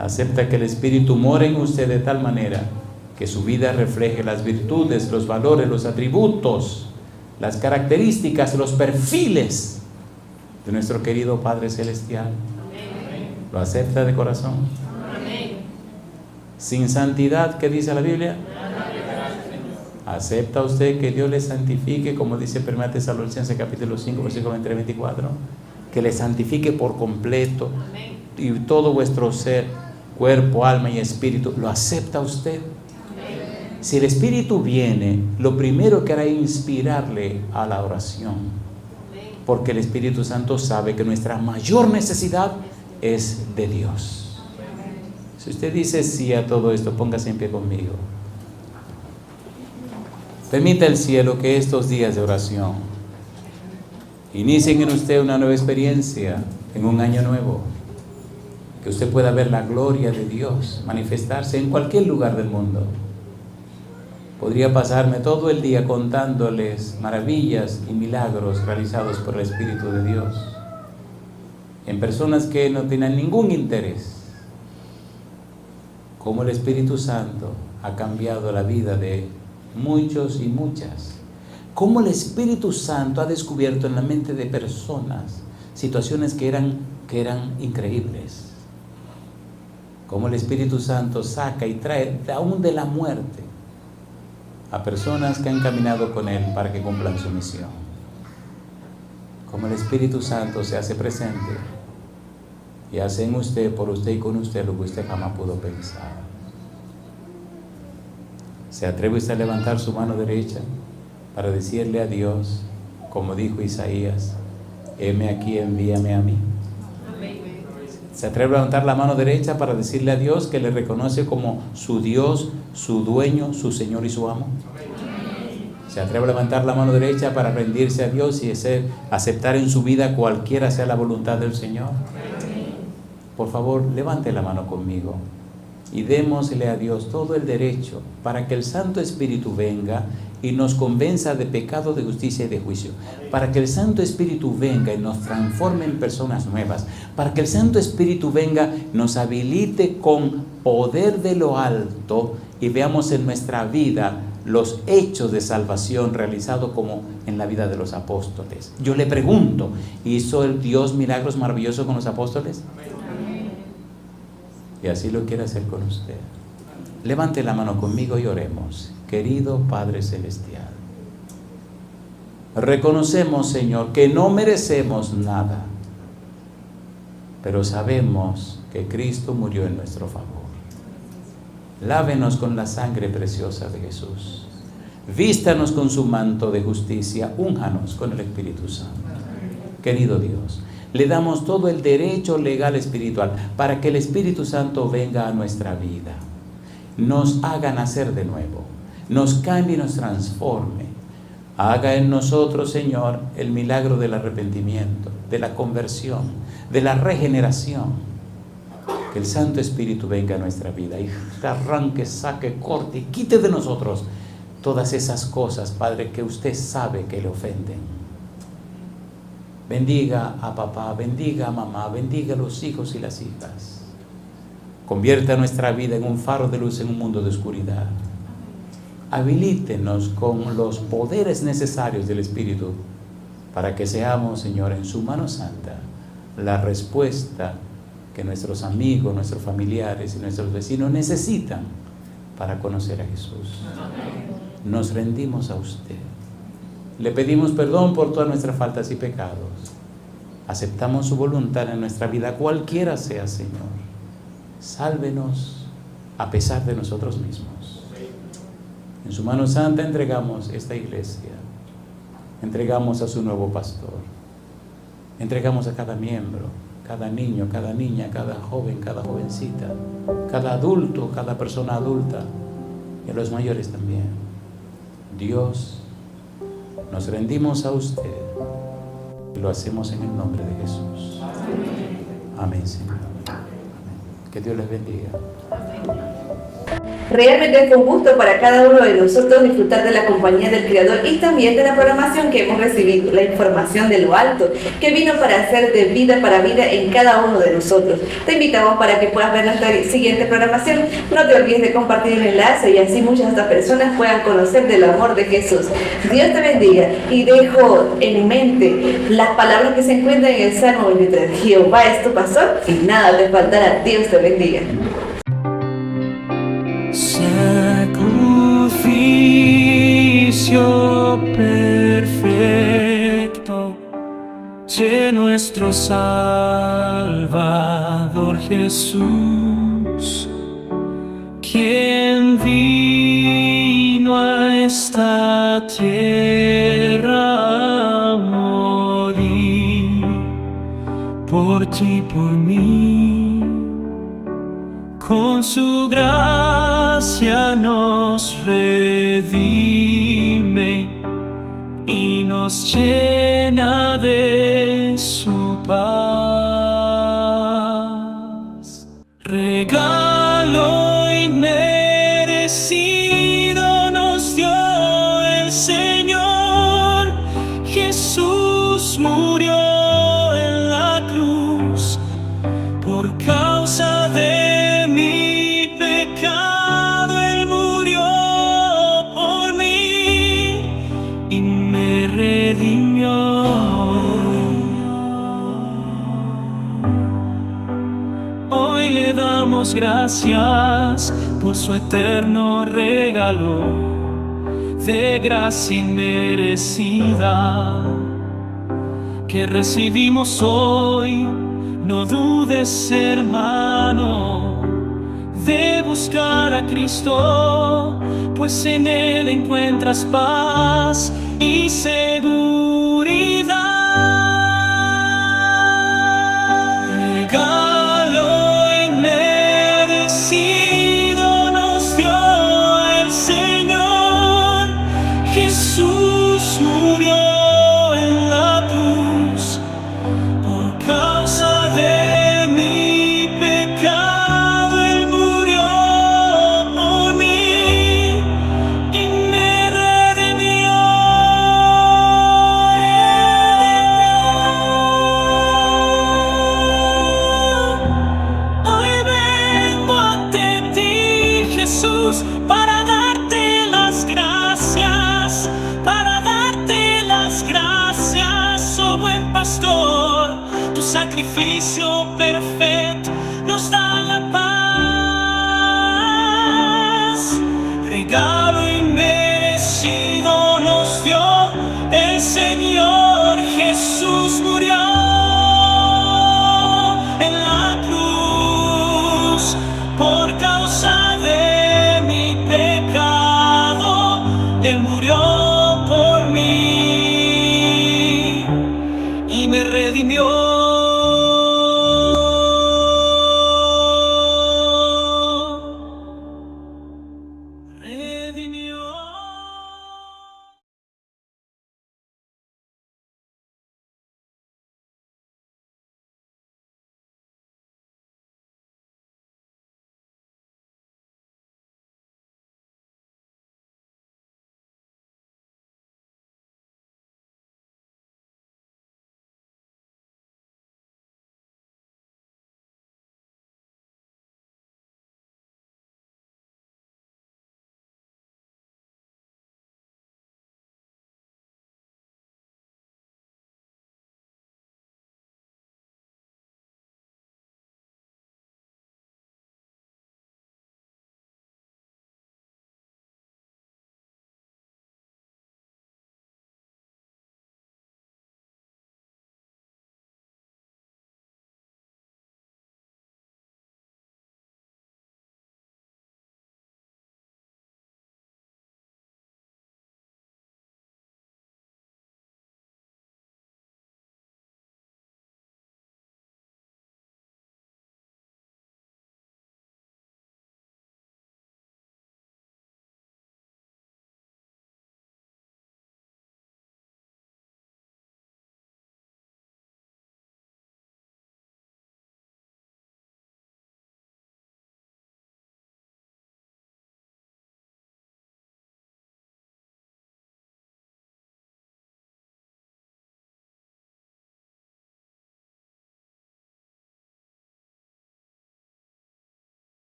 ¿Acepta que el Espíritu mora en usted de tal manera que su vida refleje las virtudes, los valores, los atributos, las características, los perfiles de nuestro querido Padre Celestial? ¿Lo acepta de corazón? Sin santidad, ¿qué dice la Biblia? ¿Acepta usted que Dios le santifique, como dice 1 Tesalonicenses capítulo 5, versículo 23-24? Que le santifique por completo y todo vuestro ser, cuerpo, alma y espíritu. ¿Lo acepta usted? Si el Espíritu viene, lo primero que hará es inspirarle a la oración, porque el Espíritu Santo sabe que nuestra mayor necesidad es de Dios. Si usted dice sí a todo esto, póngase en pie conmigo. Permita el cielo que estos días de oración inicien en usted una nueva experiencia en un año nuevo, que usted pueda ver la gloria de Dios manifestarse en cualquier lugar del mundo. Podría pasarme todo el día contándoles maravillas y milagros realizados por el Espíritu de Dios en personas que no tienen ningún interés. Cómo el Espíritu Santo ha cambiado la vida de muchos y muchas. Cómo el Espíritu Santo ha descubierto en la mente de personas situaciones que eran increíbles. Cómo el Espíritu Santo saca y trae aún de la muerte a personas que han caminado con Él para que cumplan su misión. Como el Espíritu Santo se hace presente y hace en usted, por usted y con usted lo que usted jamás pudo pensar. ¿Se atreve usted a levantar su mano derecha para decirle a Dios, como dijo Isaías, heme aquí, envíame a mí? ¿Se atreve a levantar la mano derecha para decirle a Dios que le reconoce como su Dios, su dueño, su Señor y su amo? ¿Se atreve a levantar la mano derecha para rendirse a Dios y aceptar en su vida cualquiera sea la voluntad del Señor? Por favor, levante la mano conmigo y démosle a Dios todo el derecho para que el Santo Espíritu venga y nos convenza de pecado, de justicia y de juicio, para que el Santo Espíritu venga y nos transforme en personas nuevas, para que el Santo Espíritu venga, nos habilite con poder de lo alto y veamos en nuestra vida los hechos de salvación realizados como en la vida de los apóstoles. Yo le pregunto, ¿hizo el Dios milagros maravillosos con los apóstoles? Y así lo quiere hacer con usted. Levante la mano conmigo y oremos. Querido Padre Celestial, reconocemos, Señor, que no merecemos nada, pero sabemos que Cristo murió en nuestro favor. Lávenos con la sangre preciosa de Jesús. Vístanos con su manto de justicia. Únjanos con el Espíritu Santo. Querido Dios, le damos todo el derecho legal espiritual para que el Espíritu Santo venga a nuestra vida, nos haga nacer de nuevo, nos cambie y nos transforme. Haga en nosotros, Señor, el milagro del arrepentimiento, de la conversión, de la regeneración. Que el Santo Espíritu venga a nuestra vida y arranque, saque, corte y quite de nosotros todas esas cosas, Padre, que usted sabe que le ofenden. Bendiga a papá, bendiga a mamá, bendiga a los hijos y las hijas. Convierta nuestra vida en un faro de luz en un mundo de oscuridad. Habilítenos con los poderes necesarios del Espíritu para que seamos, Señor, en su mano santa, la respuesta que nuestros amigos, nuestros familiares y nuestros vecinos necesitan para conocer a Jesús. Nos rendimos a usted. Le pedimos perdón por todas nuestras faltas y pecados. Aceptamos su voluntad en nuestra vida, cualquiera sea, Señor. Sálvenos a pesar de nosotros mismos. En su mano santa entregamos esta iglesia. Entregamos a su nuevo pastor. Entregamos a cada miembro, cada niño, cada niña, cada joven, cada jovencita, cada adulto, cada persona adulta y a los mayores también. Dios, nos rendimos a usted y lo hacemos en el nombre de Jesús. Amén, Señor. Amén. Que Dios les bendiga. Realmente es un gusto para cada uno de nosotros disfrutar de la compañía del Creador y también de la programación que hemos recibido, la información de lo alto, que vino para hacer de vida para vida en cada uno de nosotros. Te invitamos para que puedas ver nuestra siguiente programación. No te olvides de compartir el enlace y así muchas otras personas puedan conocer del amor de Jesús. Dios te bendiga y dejo en mente las palabras que se encuentran en el Salmo 23. Jehová es tu pastor y nada te faltará. Dios te bendiga. Sacrificio perfecto de nuestro Salvador Jesús, quien vino a esta tierra a morir por ti y por mí. Con su gracia nos redime y nos llena de su paz. Regalo inmerecido nos dio el Señor. Jesús murió en la cruz por causa de gracias por su eterno regalo de gracia inmerecida que recibimos hoy. No dudes, hermano, de buscar a Cristo, pues en Él encuentras paz y seguridad. Nos dio el Señor. Jesús murió en la cruz por causa de mi pecado. Él murió por mí y me redimió. Hoy vengo ante ti, Jesús, para darte las gracias, oh buen pastor. Tu sacrificio perfecto nos da la paz. Regalo inmerecido nos dio el Señor. Jesús murió en la cruz por causa de mi pecado. Él murió